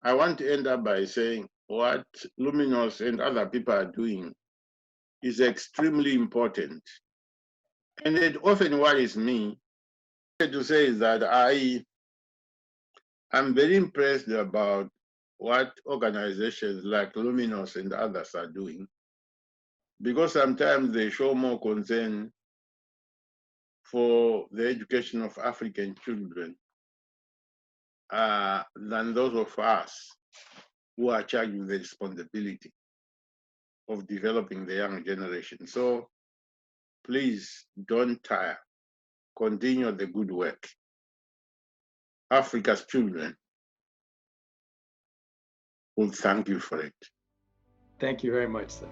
I want to end up by saying what Luminos and other people are doing is extremely important. And it often worries me to say that I'm very impressed about what organizations like Luminos and others are doing, because sometimes they show more concern for the education of African children than those of us who are charged with the responsibility of developing the young generation. So please don't tire. Continue the good work. Africa's children will thank you for it. Thank you very much, sir.